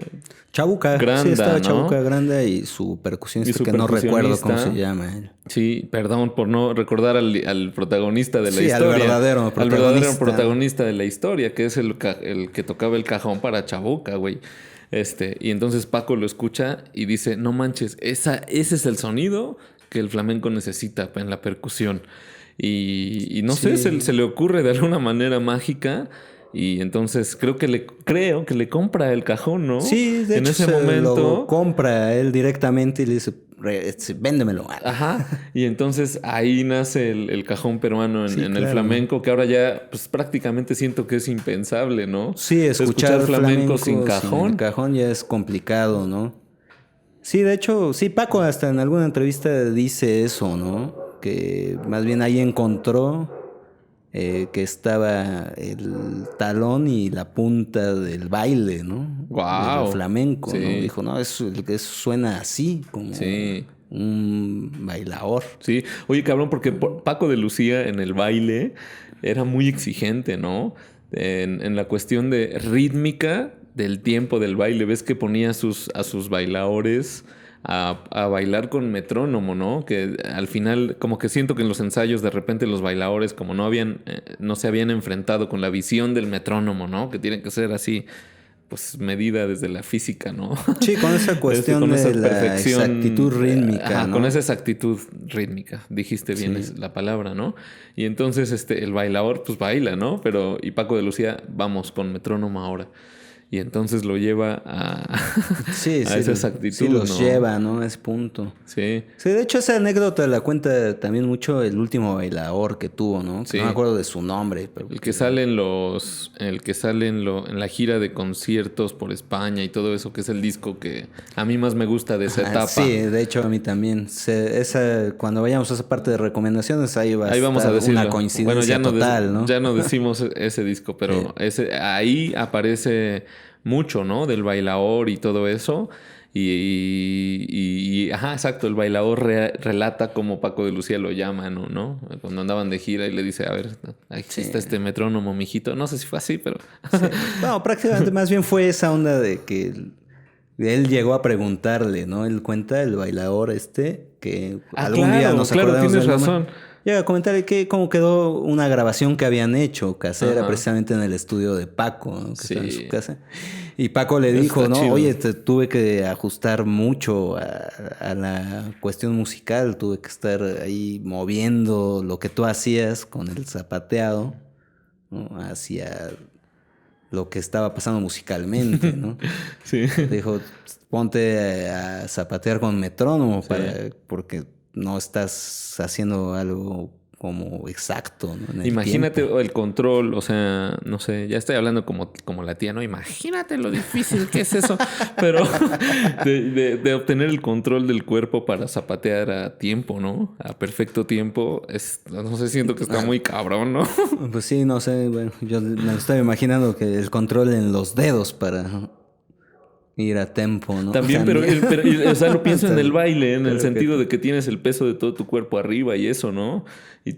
Chabuca, Granda, sí, estaba ¿no? Chabuca Granda y su percusionista, Y su que no recuerdo cómo percusionista. se llama él. Sí, perdón por no recordar al protagonista de la Sí, al historia. verdadero Al protagonista. verdadero protagonista de la historia, que es el que tocaba el cajón para Chabuca, güey. Y entonces Paco lo escucha y dice, no manches, ese es el sonido que el flamenco necesita en la percusión. Y no sé, Sí. se le ocurre de alguna manera mágica. Y entonces creo que le compra el cajón, ¿no? Sí, de en hecho ese se momento lo compra él directamente y le dice, véndemelo. Ajá, y entonces ahí nace el cajón peruano Sí, en el claro. flamenco, que ahora ya pues prácticamente siento que es impensable, ¿no? Sí, escuchar flamenco sin cajón. el cajón ya es complicado, ¿no? Sí, de hecho, sí, Paco hasta en alguna entrevista dice eso, ¿no? Que más bien ahí encontró que estaba el talón y la punta del baile, ¿no? Guau. Del flamenco, Sí. ¿no? Dijo, no, eso suena así, como Sí. un bailador. Sí, oye cabrón, porque Paco de Lucía en el baile era muy exigente, ¿no? En la cuestión de rítmica del tiempo del baile. Ves que ponía a sus bailadores a bailar con metrónomo, ¿no? Que al final, como que siento que en los ensayos de repente los bailadores como no se habían enfrentado con la visión del metrónomo, ¿no? Que tiene que ser así pues medida desde la física, ¿no? Sí, con esa cuestión con esa de la perfección, exactitud rítmica, ajá, ¿no? con esa exactitud rítmica, dijiste bien Sí. la palabra, ¿no? Y entonces el bailador pues baila, ¿no? Y Paco de Lucía, vamos con metrónomo ahora. Y entonces lo lleva Sí, a esa sí, sí exactitud, los ¿no? lleva, ¿no? A ese punto. Sí, Sí, de hecho esa anécdota la cuenta también mucho el último bailador que tuvo, ¿no? Que sí. no me acuerdo de su nombre, pero... El que sale en la gira de conciertos por España y todo eso, que es el disco que a mí más me gusta de esa etapa. Sí, de hecho a mí también. Cuando vayamos a esa parte de recomendaciones, ahí va a Ahí vamos a estar decirlo. una coincidencia Bueno, total, ¿no? ya no decimos ese disco, pero ahí aparece mucho, ¿no? Del bailaor y todo eso. Ajá, exacto, el bailaor relata como Paco de Lucía lo llama, ¿no? Cuando andaban de gira y le dice, a ver, aquí está este metrónomo, mijito. No sé si fue así, pero... Sí. Bueno, prácticamente más bien fue esa onda de que él llegó a preguntarle, ¿no? Él cuenta, el bailador que algún día nos acordamos tienes del nombre. razón. Llega a comentarle cómo quedó una grabación que habían hecho casera, Ajá. precisamente en el estudio de Paco, ¿no? Que Sí. estaba en su casa. Y Paco le Eso dijo, está ¿no? chido. Oye, tuve que ajustar mucho a la cuestión musical, tuve que estar ahí moviendo lo que tú hacías con el zapateado, ¿no? Hacia lo que estaba pasando musicalmente, ¿no? Sí. Dijo, ponte a zapatear con metrónomo Sí. porque no estás haciendo algo como exacto, ¿no? En el Imagínate tiempo. el control, o sea, no sé, ya estoy hablando como la tía, ¿no? Imagínate lo difícil que es eso, pero de obtener el control del cuerpo para zapatear a tiempo, ¿no? A perfecto tiempo, no sé, siento que está muy cabrón, ¿no? Pues sí, no sé, bueno, yo me lo estaba imaginando que el control en los dedos para ir a tempo, ¿no? También, o sea, lo pienso en el baile, en el Pero sentido de que tienes el peso de todo tu cuerpo arriba y eso, ¿no?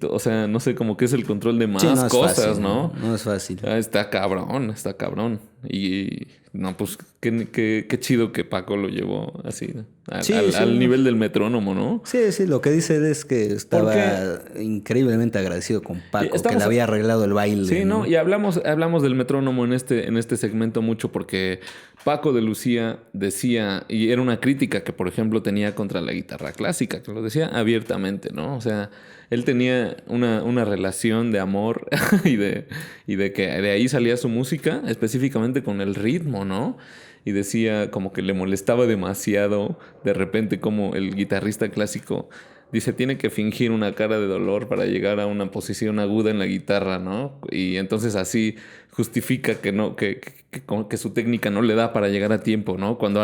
O sea, no sé, como que es el control de más sí, no es cosas, fácil, ¿no? No es fácil. Está cabrón, está cabrón. Y no, pues qué chido que Paco lo llevó así, Sí, al sí. nivel del metrónomo, ¿no? Sí, sí, lo que dice él es que estaba Porque increíblemente agradecido con Paco, que estamos le había arreglado el baile. Sí, ¿no? ¿no? Y hablamos del metrónomo en este segmento mucho porque Paco de Lucía decía, y era una crítica que, por ejemplo, tenía contra la guitarra clásica, que lo decía abiertamente, ¿no? O sea, él tenía una relación de amor y de que de ahí salía su música, específicamente con el ritmo, ¿no? Y decía como que le molestaba demasiado de repente como el guitarrista clásico dice, tiene que fingir una cara de dolor para llegar a una posición aguda en la guitarra, ¿no? Y entonces así justifica que su técnica no le da para llegar a tiempo, ¿no? Cuando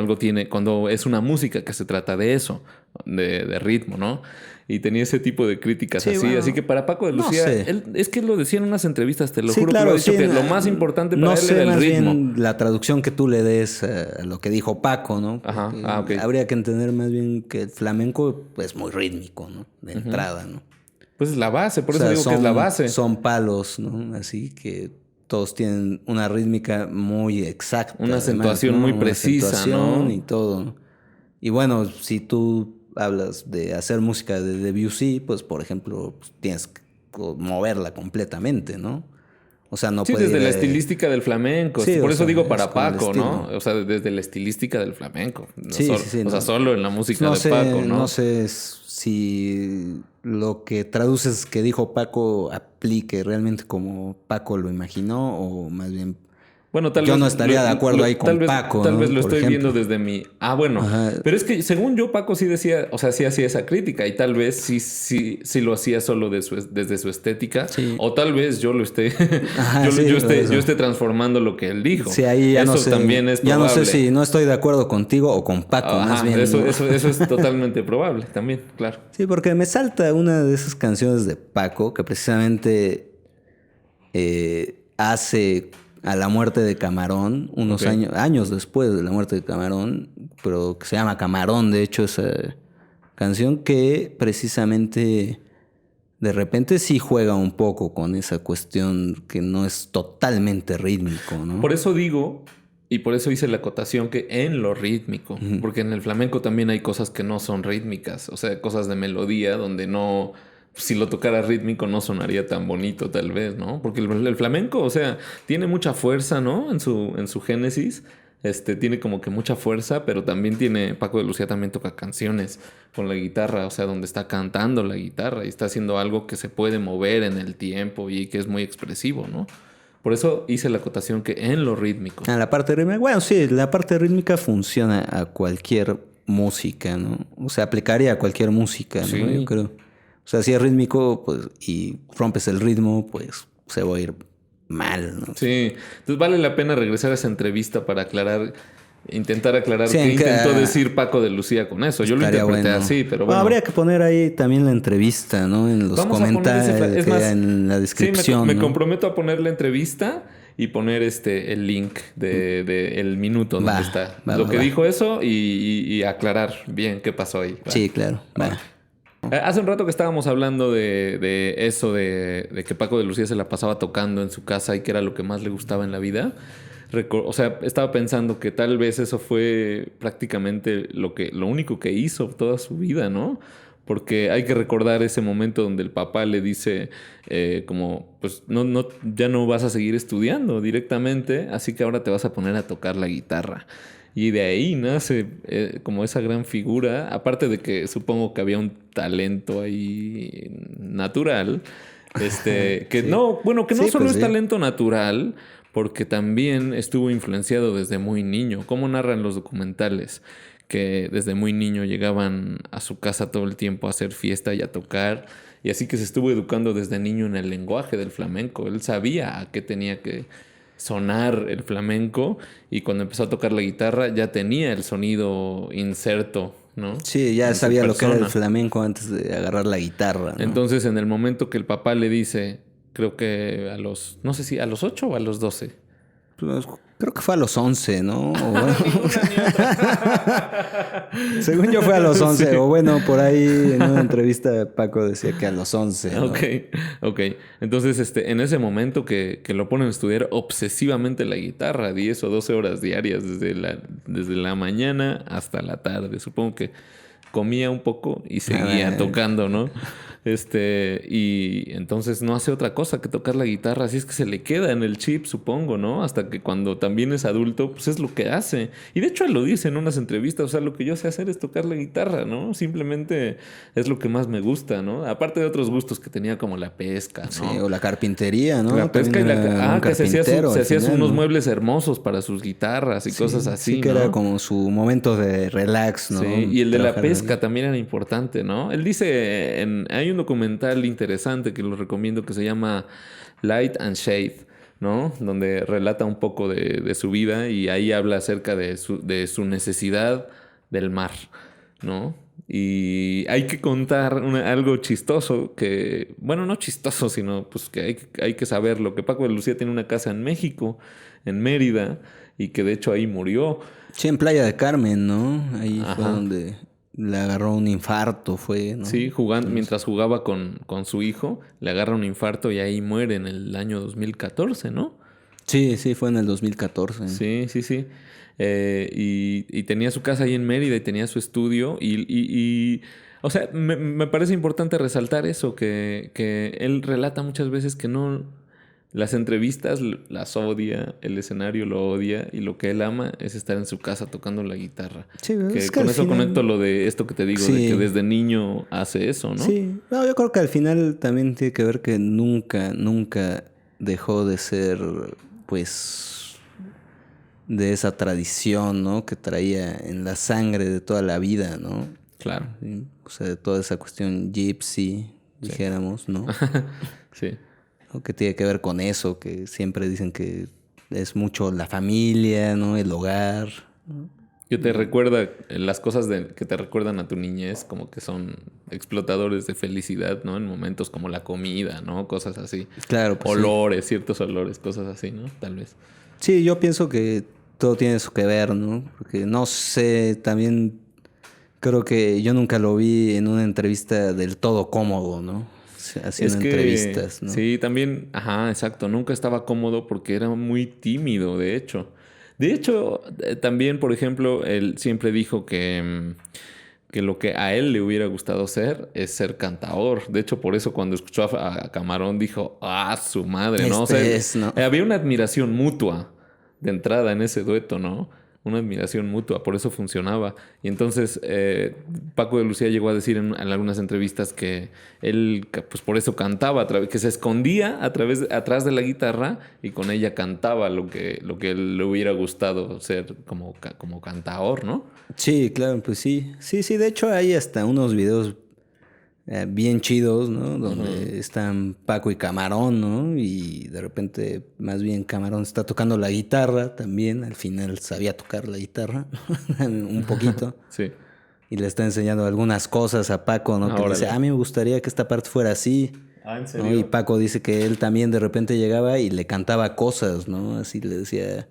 es una música que se trata de eso, de ritmo, ¿no? Y tenía ese tipo de críticas Sí, así. bueno, Así que para Paco de no Lucía, sé. es que lo decía en unas entrevistas, te lo Sí, juro claro, que lo ha dicho, sí, que lo más importante para no él sé era el más ritmo. bien la traducción que tú le des a lo que dijo Paco, ¿no? Ajá, Porque ok. habría que entender más bien que el flamenco es muy rítmico, ¿no? De entrada, ¿no? Pues es la base, por O eso sea, digo que es la base. son palos, ¿no? Así que todos tienen una rítmica muy exacta. Una acentuación además, ¿no? muy Una precisa, acentuación ¿no? y todo. Y bueno, si tú hablas de hacer música de Debussy, pues por ejemplo, pues, tienes que moverla completamente, ¿no? O sea, no Sí, puede desde ir... la estilística del flamenco. Sí, Por o eso sea, digo es para con el Paco, ¿no? estilo. O sea, desde la estilística del flamenco. No Sí, solo, sí, sí. o sea, No, solo en la pues música no de Paco, sé, ¿no? no sé si lo que traduces que dijo Paco aplique realmente como Paco lo imaginó o más bien Bueno, tal yo vez no estaría de acuerdo ahí con Paco, tal vez ¿no? lo Por estoy viendo ejemplo. desde mi. Ah, bueno. Ajá. Pero es que según yo, Paco sí decía, o sea, sí hacía esa crítica. Y tal vez sí lo hacía solo desde su estética. Sí. O tal vez yo lo esté. Ajá, sí, yo eso. esté transformando lo que él dijo. Sí, ahí ya no Eso sé. también es Ya no sé probable. si no estoy de acuerdo contigo o con Paco, más Ajá, bien. ¿no? eso es totalmente probable también, claro. Sí, porque me salta una de esas canciones de Paco que precisamente hace a la muerte de Camarón, unos Ok. años después de la muerte de Camarón, pero que se llama Camarón, de hecho, esa canción que precisamente de repente sí juega un poco con esa cuestión que no es totalmente rítmico, ¿no? Por eso digo, y por eso hice la acotación que en lo rítmico, porque en el flamenco también hay cosas que no son rítmicas, o sea, cosas de melodía donde si lo tocara rítmico no sonaría tan bonito tal vez, ¿no? Porque el flamenco, o sea, tiene mucha fuerza, ¿no? En su génesis. Tiene como que mucha fuerza, pero también tiene, Paco de Lucía también toca canciones con la guitarra, o sea, donde está cantando la guitarra y está haciendo algo que se puede mover en el tiempo y que es muy expresivo, ¿no? Por eso hice la acotación que en lo rítmico. La parte rítmica, bueno, sí, la parte rítmica funciona a cualquier música, ¿no? O sea, aplicaría a cualquier música, ¿no? Sí. Yo creo. O sea, si es rítmico, pues, y rompes el ritmo, pues se va a ir mal, ¿no? Sí, entonces vale la pena regresar a esa entrevista para intentar aclarar Sí, qué intentó que- decir Paco de Lucía con eso. Yo lo Estaría interpreté bueno. así, pero Bueno, bueno. habría que poner ahí también la entrevista, ¿no? En los Vamos a poner ese comentarios, es que más, en la sí, descripción, me ¿no? comprometo a poner la entrevista y poner el link de el minuto donde Va, está. va, Lo va, que va. dijo eso y aclarar bien qué pasó ahí. Va. Sí, claro. Va. Hace un rato que estábamos hablando de eso, de que Paco de Lucía se la pasaba tocando en su casa y que era lo que más le gustaba en la vida. O sea, estaba pensando que tal vez eso fue prácticamente lo único que hizo toda su vida, ¿no? Porque hay que recordar ese momento donde el papá le dice como, pues ya no vas a seguir estudiando directamente, así que ahora te vas a poner a tocar la guitarra. Y de ahí nace como esa gran figura, aparte de que supongo que había un talento ahí natural, que Sí. no, bueno, que no Sí, solo pues es sí. talento natural, porque también estuvo influenciado desde muy niño, como narran los documentales, que desde muy niño llegaban a su casa todo el tiempo a hacer fiesta y a tocar, y así que se estuvo educando desde niño en el lenguaje del flamenco, él sabía a qué tenía que sonar el flamenco y cuando empezó a tocar la guitarra ya tenía el sonido inserto, ¿no? Sí, ya En su sabía lo que era el persona. flamenco antes de agarrar la guitarra, ¿no? Entonces, en el momento que el papá le dice, creo que no sé si a los 8 o a los 12. Pues, creo que fue a los 11, ¿no? O bueno, Ninguna ni otra. según yo fue a los 11. Sí. O bueno, por ahí en una entrevista Paco decía que a los 11, ¿no? Ok, ok. Entonces, en ese momento que lo ponen a estudiar obsesivamente la guitarra, 10 o 12 horas diarias, desde la mañana hasta la tarde. Supongo que comía un poco y seguía Ah, tocando, ¿no? Y entonces no hace otra cosa que tocar la guitarra, así es que se le queda en el chip, supongo, ¿no? Hasta que cuando también es adulto, pues es lo que hace. Y de hecho él lo dice en unas entrevistas, o sea, lo que yo sé hacer es tocar la guitarra, ¿no? Simplemente es lo que más me gusta, ¿no? Aparte de otros gustos que tenía como la pesca, ¿no? sí, o la carpintería, ¿no? La pesca y También era un que se hacía, carpintero se al hacía final, unos ¿no? muebles hermosos para sus guitarras y cosas así, Sí, que ¿no? era como su momento de relax, ¿no? Sí, y el de la Trabajar ahí. pesca también era importante, ¿no? Él dice, hay un documental interesante que lo recomiendo que se llama Light and Shade, ¿no? Donde relata un poco de su vida y ahí habla acerca de su necesidad del mar, ¿no? Y hay que contar algo chistoso que, bueno, no chistoso, sino pues que hay que saberlo, que Paco de Lucía tiene una casa en México, en Mérida, y que de hecho ahí murió. Sí, en Playa de Carmen, ¿no? Ahí fue Ajá. donde le agarró un infarto, fue, ¿no? Sí, Entonces, mientras jugaba con su hijo, le agarra un infarto y ahí muere en el año 2014, ¿no? sí, sí, fue en el 2014. Sí, sí, sí. Y tenía su casa ahí en Mérida y tenía su estudio. O sea, me parece importante resaltar eso, que él relata muchas veces que no, las entrevistas las odia, el escenario lo odia y lo que él ama es estar en su casa tocando la guitarra. Sí, Que es que con al eso final... conecto lo de esto que te digo, de Sí. que desde niño hace eso, ¿no? Sí, no, yo creo que al final también tiene que ver que nunca dejó de ser, pues, de esa tradición, ¿no? Que traía en la sangre de toda la vida, ¿no? Claro. Sí, o sea, de toda esa cuestión gypsy, dijéramos, ¿no? Sí. ¿No? Que tiene que ver con eso, que siempre dicen que es mucho la familia, ¿no? El hogar. Que te recuerda, las cosas que te recuerdan a tu niñez, como que son explotadores de felicidad, ¿no? En momentos como la comida, ¿no? Cosas así. Claro, pues sí. Olores, ciertos olores, cosas así, ¿no? Tal vez. Sí, yo pienso que todo tiene eso que ver, ¿no? Porque no sé, también creo que yo nunca lo vi en una entrevista del todo cómodo, ¿no? Haciendo Es que, entrevistas, ¿no? sí, también, ajá, exacto, nunca estaba cómodo porque era muy tímido, de hecho. De hecho, también, por ejemplo, él siempre dijo lo que a él le hubiera gustado ser cantaor. De hecho, por eso cuando escuchó a Camarón dijo, su madre, ¿no? O sea, ¿no? había una admiración mutua de entrada en ese dueto, ¿no? Una admiración mutua, por eso funcionaba. Y entonces Paco de Lucía llegó a decir en algunas entrevistas que él, pues por eso cantaba, que se escondía atrás de la guitarra y con ella cantaba lo que le hubiera gustado ser como cantaor, ¿no? Sí, claro, pues sí. Sí, de hecho hay hasta unos videos bien chidos, ¿no? Donde están Paco y Camarón, ¿no? Y de repente, más bien Camarón está tocando la guitarra también. Al final sabía tocar la guitarra un poquito. Sí. Y le está enseñando algunas cosas a Paco, ¿no? Que le dice, a mí me gustaría que esta parte fuera así. ¿En serio? ¿No? Y Paco dice que él también de repente llegaba y le cantaba cosas, ¿no? Así le decía,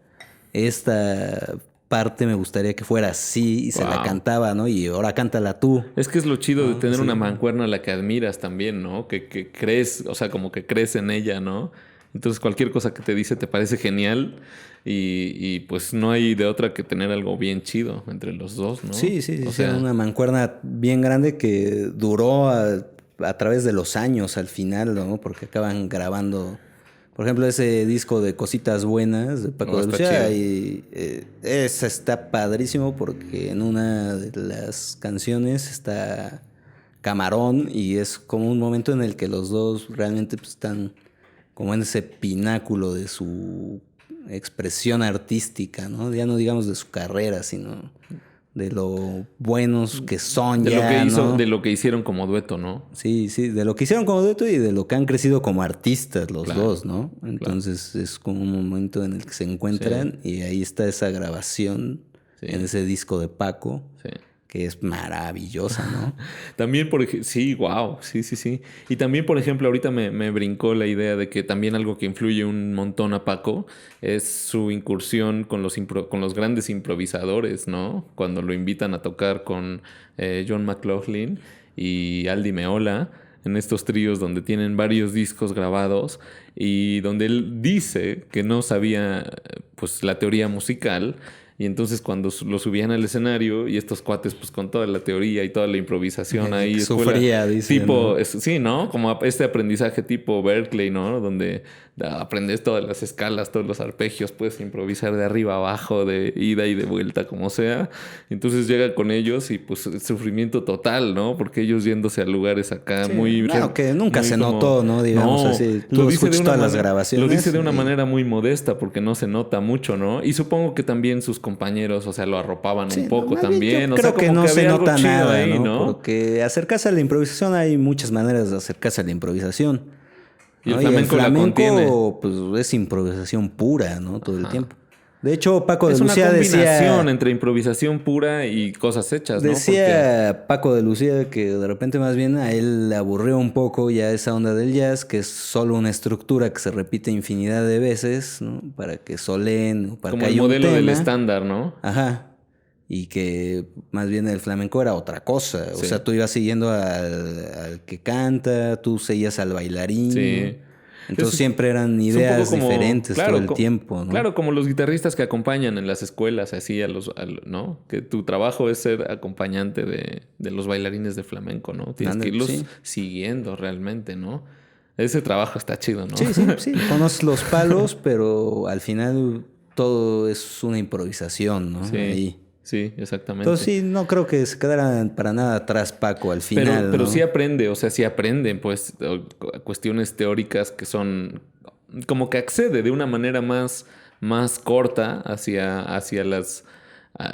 esta parte me gustaría que fuera así, y se la cantaba, ¿no? Y ahora cántala tú. Es que es lo chido de tener una mancuerna a la que admiras también, ¿no? Que crees, o sea, como que crees en ella, ¿no? Entonces cualquier cosa que te dice te parece genial y pues no hay de otra que tener algo bien chido entre los dos, ¿no? Sí, o sea, una mancuerna bien grande que duró a través de los años al final, ¿no? Porque acaban grabando, por ejemplo, ese disco de Cositas Buenas de Paco de Lucía, y ese está padrísimo porque en una de las canciones está Camarón y es como un momento en el que los dos realmente pues, están como en ese pináculo de su expresión artística, ¿no? Ya no digamos de su carrera, sino de lo buenos que son ¿no? De lo que hicieron como dueto, ¿no? Sí, de lo que hicieron como dueto y de lo que han crecido como artistas los dos, ¿no? Entonces es como un momento en el que se encuentran y ahí está esa grabación en ese disco de Paco. Sí. Que es maravillosa, ¿no? También, sí, wow, sí. Y también, por ejemplo, ahorita me brincó la idea de que también algo que influye un montón a Paco es su incursión con los grandes improvisadores, ¿no? Cuando lo invitan a tocar con John McLaughlin y Aldi Meola en estos tríos donde tienen varios discos grabados y donde él dice que no sabía, pues, la teoría musical. Y entonces cuando lo subían al escenario y estos cuates pues con toda la teoría y toda la improvisación ahí sufría, dice, tipo, ¿no? Sí, ¿no? Como este aprendizaje tipo Berkeley, ¿no? Donde aprendes todas las escalas, todos los arpegios, puedes improvisar de arriba a abajo, de ida y de vuelta, como sea. Entonces llega con ellos y pues sufrimiento total, ¿no? Porque ellos yéndose a lugares acá muy... Claro, que nunca se notó, ¿no? Digamos así. Tú escuchas todas las grabaciones. Lo dice de una manera muy modesta porque no se nota mucho, ¿no? Y supongo que también sus compañeros, o sea, lo arropaban un poco también. Yo creo que no se nota nada, ahí, ¿no? Porque acercarse a la improvisación, hay muchas maneras de acercarse a la improvisación. Y el flamenco la contiene. Pues es improvisación pura, ¿no? Todo el tiempo. De hecho, Paco de Lucía decía... Es una combinación decía, entre improvisación pura y cosas hechas, ¿no? Decía Paco de Lucía que de repente más bien a él le aburrió un poco ya esa onda del jazz, que es solo una estructura que se repite infinidad de veces, ¿no? Para que solen, para como que el haya modelo un tema. del estándar, ¿no? Ajá. Y que más bien el flamenco era otra cosa. O sea, tú ibas siguiendo al que canta, tú seguías al bailarín. Sí. Entonces siempre eran ideas diferentes todo el tiempo, ¿no? Claro, como los guitarristas que acompañan en las escuelas, así ¿no? Que tu trabajo es ser acompañante de los bailarines de flamenco, ¿no? Tienes que irlos siguiendo realmente, ¿no? Ese trabajo está chido, ¿no? Sí. Conoces los palos, pero al final todo es una improvisación, ¿no? Sí. Ahí. Sí, exactamente. Entonces sí, no creo que se quedara para nada atrás Paco al final. Pero ¿no? sí aprende, o sea, sí aprenden pues cuestiones teóricas que son como que accede de una manera más corta hacia las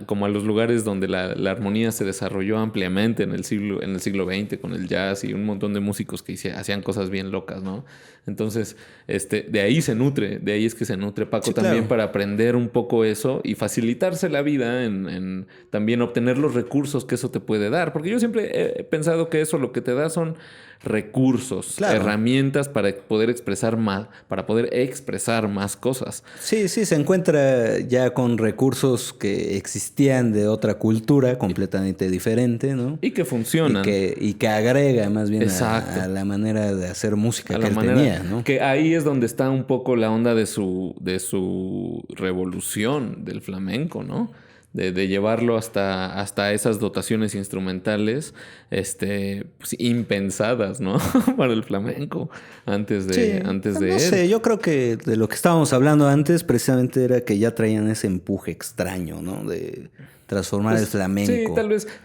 como a los lugares donde la armonía se desarrolló ampliamente en el siglo XX con el jazz y un montón de músicos que hacían cosas bien locas, ¿no? Entonces, de ahí es que se nutre Paco también para aprender un poco eso y facilitarse la vida en también obtener los recursos que eso te puede dar. Porque yo siempre he pensado que eso lo que te da son recursos, herramientas para poder expresar más cosas. Sí, se encuentra ya con recursos que existían de otra cultura completamente diferente, ¿no? Y que funcionan. Y que agrega más bien a la manera de hacer música que él tenía, ¿no? Que ahí es donde está un poco la onda de su revolución del flamenco, ¿no? de llevarlo hasta esas dotaciones instrumentales, pues, impensadas, ¿no? Para el flamenco, antes de No él. sé, yo creo que de lo que estábamos hablando antes precisamente era que ya traían ese empuje extraño, ¿no? De transformar el Pues, sí, flamenco.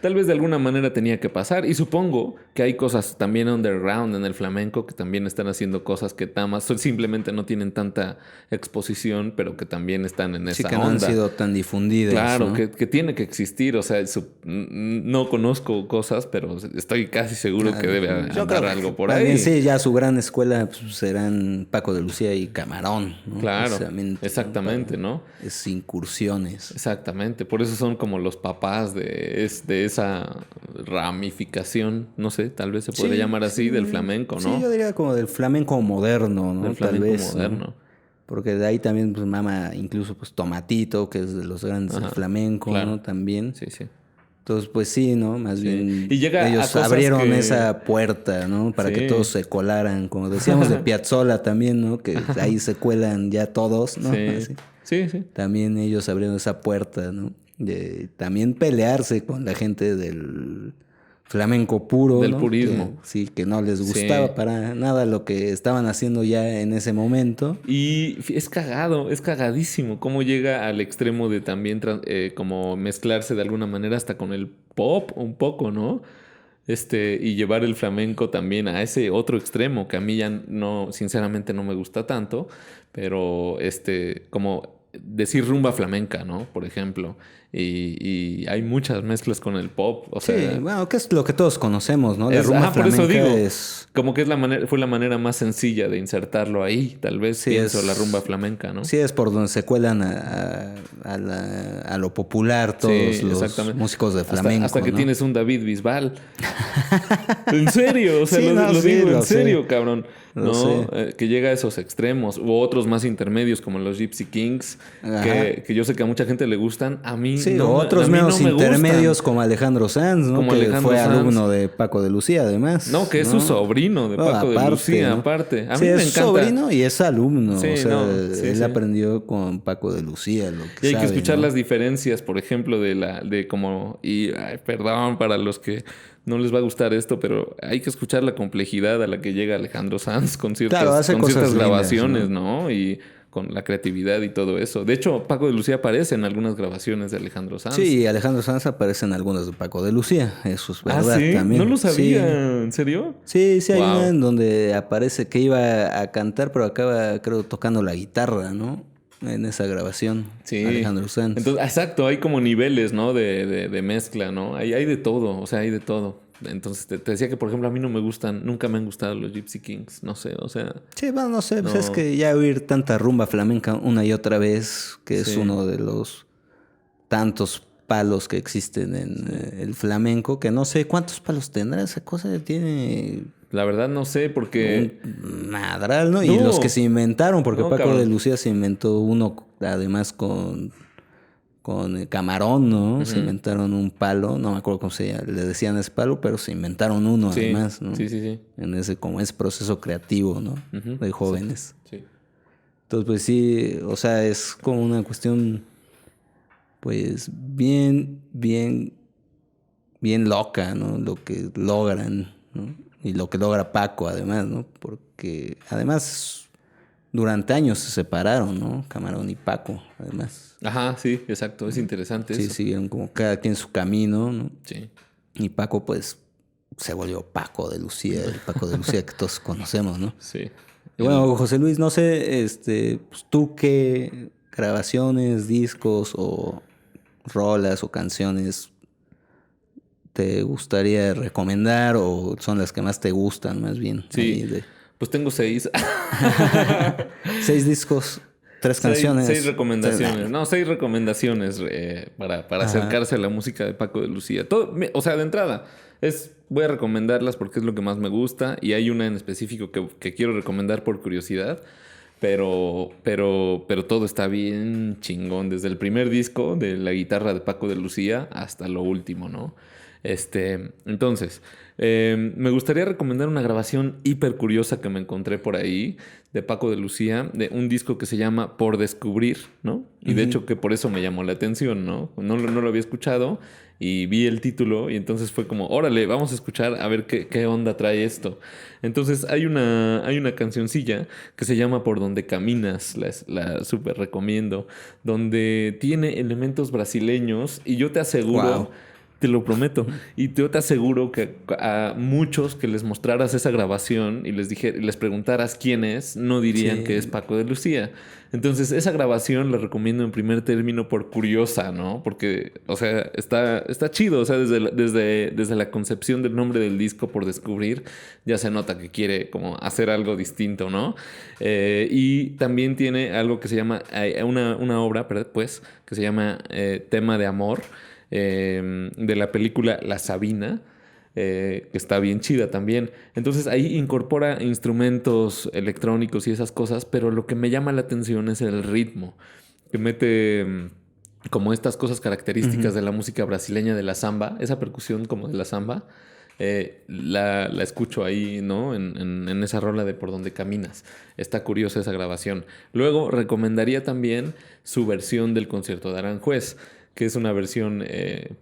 tal vez de alguna manera tenía que pasar. Y supongo que hay cosas también underground en el flamenco que también están haciendo cosas que nada más simplemente no tienen tanta exposición, pero que también están en Sí, esa que no han onda. sido tan difundidas, Claro, ¿no? que tiene que existir. O sea, no conozco cosas, pero estoy casi seguro que debe Yo creo andar que algo por más ahí. bien sí, ya su gran escuela pues, serán Paco de Lucía y Camarón, ¿no? Claro, Precisamente, exactamente, ¿no? Es incursiones. Exactamente, por eso son como los papás de esa ramificación, no sé, tal vez se puede llamar así, del flamenco, Sí, yo ¿no? diría como del flamenco moderno, Del ¿no? Tal flamenco vez, ¿no? moderno. Porque de ahí también pues mama incluso pues Tomatito, que es de los grandes del Ajá, flamenco, claro. ¿no? También. Sí, sí. Entonces, pues sí, ¿no? Más Sí. bien Y llega a ellos cosas abrieron que... esa puerta, ¿no? Para que todos Sí, se colaran, como decíamos de Piazzolla también, ¿no? Que ahí se cuelan ya todos, ¿no? sí, Así. sí, sí. También ellos abrieron esa puerta, ¿no? De también pelearse con la gente del flamenco puro, Del ¿no? Que purismo. sí, que no les Sí. gustaba para nada lo que estaban haciendo ya en ese momento. Y es cagado, es cagadísimo cómo llega al extremo de también como mezclarse de alguna manera hasta con el pop un poco, ¿no? Y llevar el flamenco también a ese otro extremo que a mí ya no, sinceramente no me gusta tanto, pero como decir rumba flamenca, ¿no? Por ejemplo, y hay muchas mezclas con el pop, o Sí, sea, bueno, que es lo que todos conocemos, ¿no? La rumba por eso flamenca digo, es... como que fue la manera más sencilla de insertarlo ahí, tal vez Sí, pienso la rumba flamenca, ¿no? sí es por donde se cuelan a lo popular Sí, todos los exactamente. músicos de Hasta flamenco, que ¿no? tienes un David Bisbal. En serio, o sea, Sí, no, lo sí, digo en lo sé, serio, cabrón. lo ¿No? sé. Que llega a esos extremos. U otros más intermedios, como los Gypsy Kings, Ajá. que yo sé que a mucha gente le gustan. A mí Sí, no, a otros mí menos no me gustan. intermedios como Alejandro Sanz, ¿no? Como Que Alejandro fue Sanz. alumno de Paco de Lucía, No, además, que es su ¿no? sobrino de Bueno, Paco de aparte, Lucía, ¿no? aparte. A Sí, mí es me su encanta. sobrino y es alumno. O Sí, sea, no, sí, él sí. aprendió con Paco de Lucía, lo que Y hay que sabe, escuchar las ¿no? diferencias, por ejemplo, de como, ay, perdón para los que no les va a gustar esto, pero hay que escuchar la complejidad a la que llega Alejandro Sanz Claro, hace con cosas ciertas lindas, grabaciones, ¿no? ¿no? Y con la creatividad y todo eso. De hecho, Paco de Lucía aparece en algunas grabaciones de Alejandro Sanz. Sí, Alejandro Sanz aparece en algunas de Paco de Lucía, eso es Ah, verdad sí, no lo también. Sí, sabía, ¿en serio? sí, sí, hay una Wow. en donde aparece que iba a cantar, pero acaba, creo, tocando la guitarra, ¿no? En esa grabación, Sí. Alejandro Sanz. Entonces, exacto, hay como niveles, ¿no? De mezcla, ¿no? Hay de todo, o sea, hay de todo. Entonces, te decía que, por ejemplo, a mí no me gustan, nunca me han gustado los Gypsy Kings, no sé, o sea, Sí, bueno, no sé, pues es no, que ya oír tanta rumba flamenca una y otra vez, que es sí, uno de los tantos palos que existen en sí. el flamenco, que no sé cuántos palos tendrá esa cosa, tiene La verdad no sé, porque... un madral, ¿no? Y los que se No, inventaron, porque no, Paco de cabrón. Lucía se inventó uno además con el camarón, ¿no? Se Ujú. inventaron un palo, no me acuerdo cómo se llama, le decían ese palo, pero se inventaron uno Sí, además, ¿no? sí, sí, sí. En ese, como ese proceso creativo, ¿no? Ujú, De exacto, jóvenes. sí. Entonces, pues sí, o sea, es como una cuestión, pues, bien loca, ¿no? Lo que logran, ¿no? Y lo que logra Paco, además, ¿no? Porque, además, durante años se separaron, ¿no? Camarón y Paco, además. Ajá, sí, exacto, es interesante Sí, eso. siguieron como cada quien su camino, ¿no? Sí. Y Paco, pues, se volvió Paco de Lucía, el Paco de Lucía que todos conocemos, ¿no? Sí. Y bueno, José Luis, no sé, pues, tú qué grabaciones, discos o rolas o canciones te gustaría recomendar o son las que más te gustan, más bien, ahí Sí, de pues tengo 6. 6 discos, 3 canciones. 6 recomendaciones. No, 6 recomendaciones para Ajá. acercarse a la música de Paco de Lucía. O sea, de entrada, voy a recomendarlas porque es lo que más me gusta y hay una en específico que quiero recomendar por curiosidad. Pero todo está bien chingón, desde el primer disco de la guitarra de Paco de Lucía hasta lo último, ¿no? Entonces, me gustaría recomendar una grabación hiper curiosa que me encontré por ahí de Paco de Lucía, de un disco que se llama Por Descubrir, ¿no? Y de hecho que por eso me llamó la atención, ¿no? No lo había escuchado y vi el título y entonces fue como, órale, vamos a escuchar a ver qué onda trae esto. Entonces hay una cancioncilla que se llama Por Donde Caminas, la súper recomiendo, donde tiene elementos brasileños y yo te aseguro... Wow. Te lo prometo. Y yo te aseguro que a muchos que les mostraras esa grabación y les preguntaras quién es, no dirían que es Sí. Paco de Lucía. Entonces, esa grabación la recomiendo en primer término por curiosa, ¿no? Porque, o sea, está chido. O sea, desde la concepción del nombre del disco Por Descubrir, ya se nota que quiere como hacer algo distinto, ¿no? Y también tiene algo que se llama, una obra, pues, que se llama Tema de Amor de la película La Sabina, que está bien chida también. Entonces ahí incorpora instrumentos electrónicos y esas cosas, pero lo que me llama la atención es el ritmo, que mete como estas cosas características Ujú. de la música brasileña de la samba, esa percusión como de la samba. La escucho ahí, ¿no? En esa rola de Por Donde Caminas. Está curiosa esa grabación. Luego recomendaría también su versión del concierto de Aranjuez, que es una versión,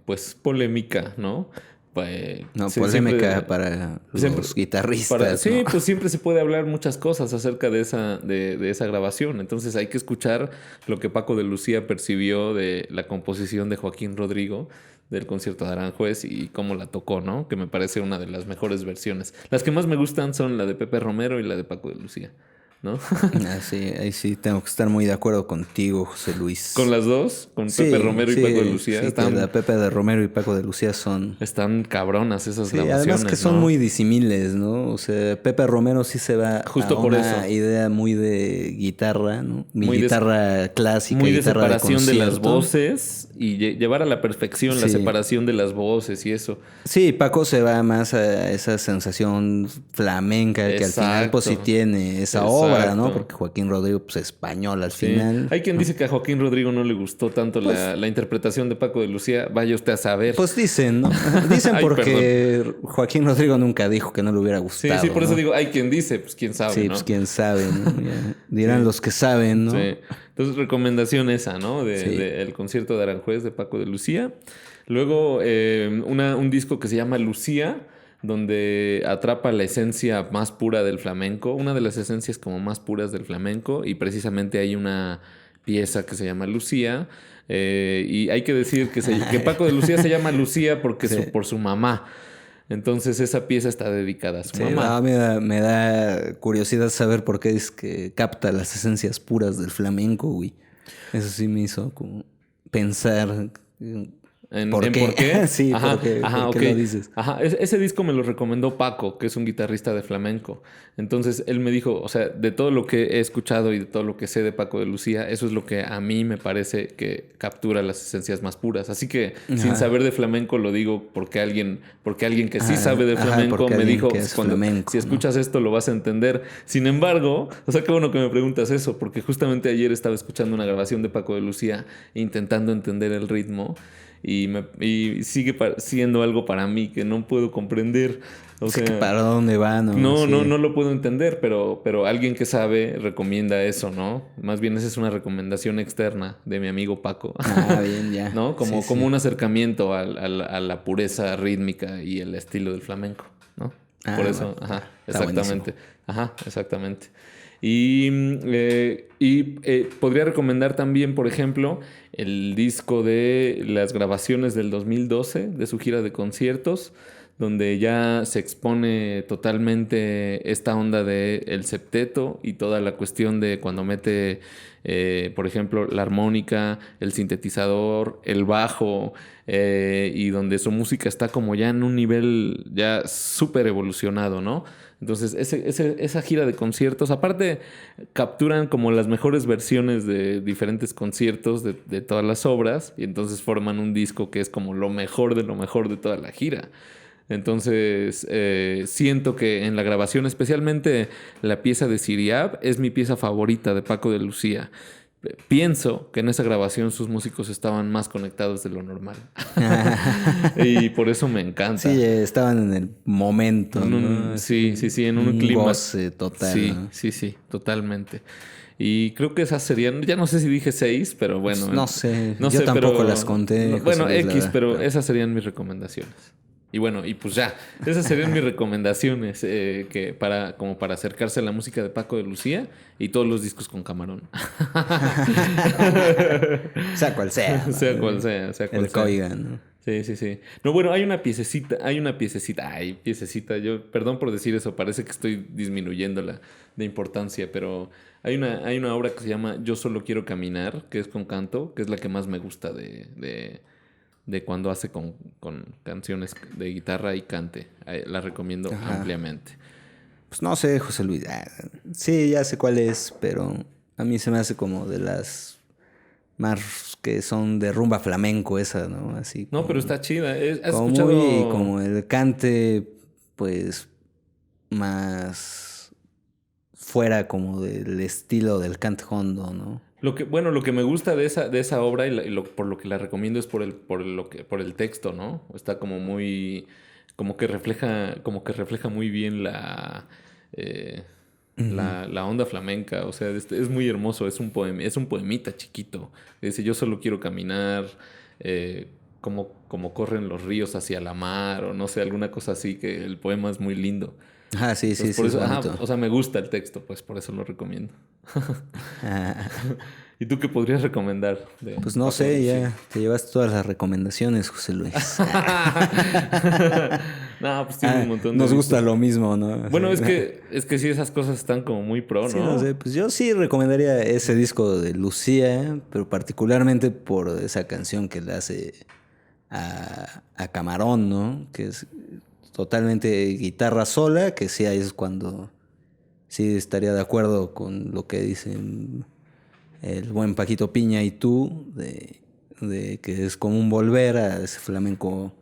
pues, polémica, ¿no? No, Siempre, polémica para siempre, los guitarristas, ¿no? sí, pues siempre se puede hablar muchas cosas acerca de esa grabación. Entonces hay que escuchar lo que Paco de Lucía percibió de la composición de Joaquín Rodrigo del concierto de Aranjuez y cómo la tocó, ¿no? Que me parece una de las mejores versiones. Las que más me gustan son la de Pepe Romero y la de Paco de Lucía, ¿no? Ah, sí, ahí sí tengo que estar muy de acuerdo contigo, José Con Luis. las dos, con Pepe Sí, Romero y Paco de sí, Lucía, sí, que la Pepe de Romero y Paco de Lucía son... están cabronas esas Sí, además que grabaciones, son ¿no? muy disímiles, ¿no? O sea, Pepe Romero sí se va a Justo por una eso. idea muy de guitarra, ¿no? Mi Muy de, guitarra clásica, muy de guitarra de separación de las concierto. voces y llevar a la perfección la Sí. separación de las voces y eso. Sí, Paco se va más a esa sensación flamenca que al final pues sí Exacto, tiene esa obra, ¿no? exacto. Porque Joaquín Rodrigo pues es español al Sí. final, Hay quien ¿no? dice que a Joaquín Rodrigo no le gustó tanto Pues, la interpretación de Paco de Lucía. Vaya usted a saber. pues dicen, ¿no? Dicen Ay, perdón. porque Joaquín Rodrigo nunca dijo que no le hubiera Sí, sí, gustado, por eso ¿no? digo, hay quien dice, pues quién sabe, Sí, pues ¿no? quién sabe, ¿no? Ya dirán Sí. los que saben, Sí. ¿no? Entonces, recomendación esa, ¿no? Sí. El concierto de Aranjuez de Paco de Lucía. Luego, un disco que se llama Lucía, donde atrapa la esencia más pura del flamenco, una de las esencias como más puras del flamenco, y precisamente hay una pieza que se llama Lucía. Y hay que decir que Paco de Lucía se llama Lucía porque Sí. por su mamá. Entonces, esa pieza está dedicada a su Sí, mamá. no, me da curiosidad saber por qué es que capta las esencias puras del flamenco, güey. Eso sí me hizo como pensar por En qué. por qué? Sí, Ajá, por ajá, qué ok. lo dices. Ajá, ese disco me lo recomendó Paco, que es un guitarrista de flamenco. Entonces él me dijo, o sea, de todo lo que he escuchado y de todo lo que sé de Paco de Lucía, eso es lo que a mí me parece que captura las esencias más puras. Así que sin Ajá, saber de flamenco lo digo porque alguien que sí sabe de ajá, flamenco porque me alguien dijo, que es si flamenco, ¿no? escuchas esto lo vas a entender. Sin embargo, o sea, qué bueno que me preguntas eso, porque justamente ayer estaba escuchando una grabación de Paco de Lucía intentando entender el ritmo y sigue siendo algo para mí que no puedo comprender. O Sé que sea, para dónde van, ¿no? no Sí. lo puedo entender, pero alguien que sabe recomienda eso, ¿no? Más bien esa es una recomendación externa de mi amigo Paco, Ah, bien, ya. ¿no? Sí, Como sí. un acercamiento a la pureza rítmica y el estilo del flamenco, ¿no? Por Ah, eso, bueno, ajá, está buenísimo. exactamente. Ajá, exactamente. Podría recomendar también, por ejemplo, el disco de las grabaciones del 2012 de su gira de conciertos, donde ya se expone totalmente esta onda de el septeto y toda la cuestión de cuando mete, por ejemplo, la armónica, el sintetizador, el bajo, y donde su música está como ya en un nivel ya súper evolucionado, ¿no? Entonces, esa gira de conciertos, aparte, capturan como las mejores versiones de diferentes conciertos de todas las obras y entonces forman un disco que es como lo mejor de toda la gira. Entonces, siento que en la grabación, especialmente la pieza de Siriab, es mi pieza favorita de Paco de Lucía. Pienso que en esa grabación sus músicos estaban más conectados de lo normal. Y por eso me encanta. Sí, estaban en el momento, ¿no? Sí, sí, sí, en un clima. Goce total, Sí, ¿no? sí, sí, totalmente. Y creo que esas serían, ya no sé si dije 6, pero bueno. Pues no sé, No yo sé, tampoco pero las conté, José bueno, Luis, la X, verdad, pero pero- esas serían mis recomendaciones. Y bueno, y pues ya, esas serían mis recomendaciones que como para acercarse a la música de Paco de Lucía y todos los discos con Camarón. Sea cual sea, ¿no? Sea cual sea, sea cual El que sea. oigan, ¿no? Sí, sí, sí. No, bueno, ay, yo, perdón por decir eso, parece que estoy disminuyendo la de importancia, pero hay una obra que se llama Yo solo quiero caminar, que es con canto, que es la que más me gusta de cuando hace con canciones de guitarra y cante. La recomiendo Ajá. ampliamente. Pues no sé, José Luis. Sí, ya sé cuál es, pero a mí se me hace como de las más que son de rumba flamenco esa, ¿no? Así No, pero como, está chida. ¿Has como muy escuchado? como el cante, pues más fuera como del estilo del cante hondo, ¿no? Lo que me gusta de esa obra por lo que la recomiendo es por el texto, ¿no? Está como muy, como que refleja muy bien eh, Ujú. la onda flamenca. O sea, es muy hermoso, es un poemita chiquito. Dice, yo solo quiero caminar, como corren los ríos hacia la mar, o no sé, alguna cosa así, que el poema es muy lindo. Ah, sí, sí, Entonces, sí, por es eso, bonito. o sea, me gusta el texto, pues por eso lo recomiendo. Ah, ¿Y tú qué podrías recomendar de pues no Paco de sé, Lucía? ya te llevas todas las recomendaciones, José Luis. No, pues tiene un montón de Nos gusta discos. lo mismo, ¿no? Bueno, Sí. es que sí, esas cosas están como muy pro, Sí, no sé, ¿no? pues yo sí recomendaría ese disco de Lucía, pero particularmente por esa canción que le hace a Camarón, ¿no? Que es totalmente guitarra sola, que sí ahí es cuando sí estaría de acuerdo con lo que dicen el buen Paquito Piña y tú, de que es como un volver a ese flamenco,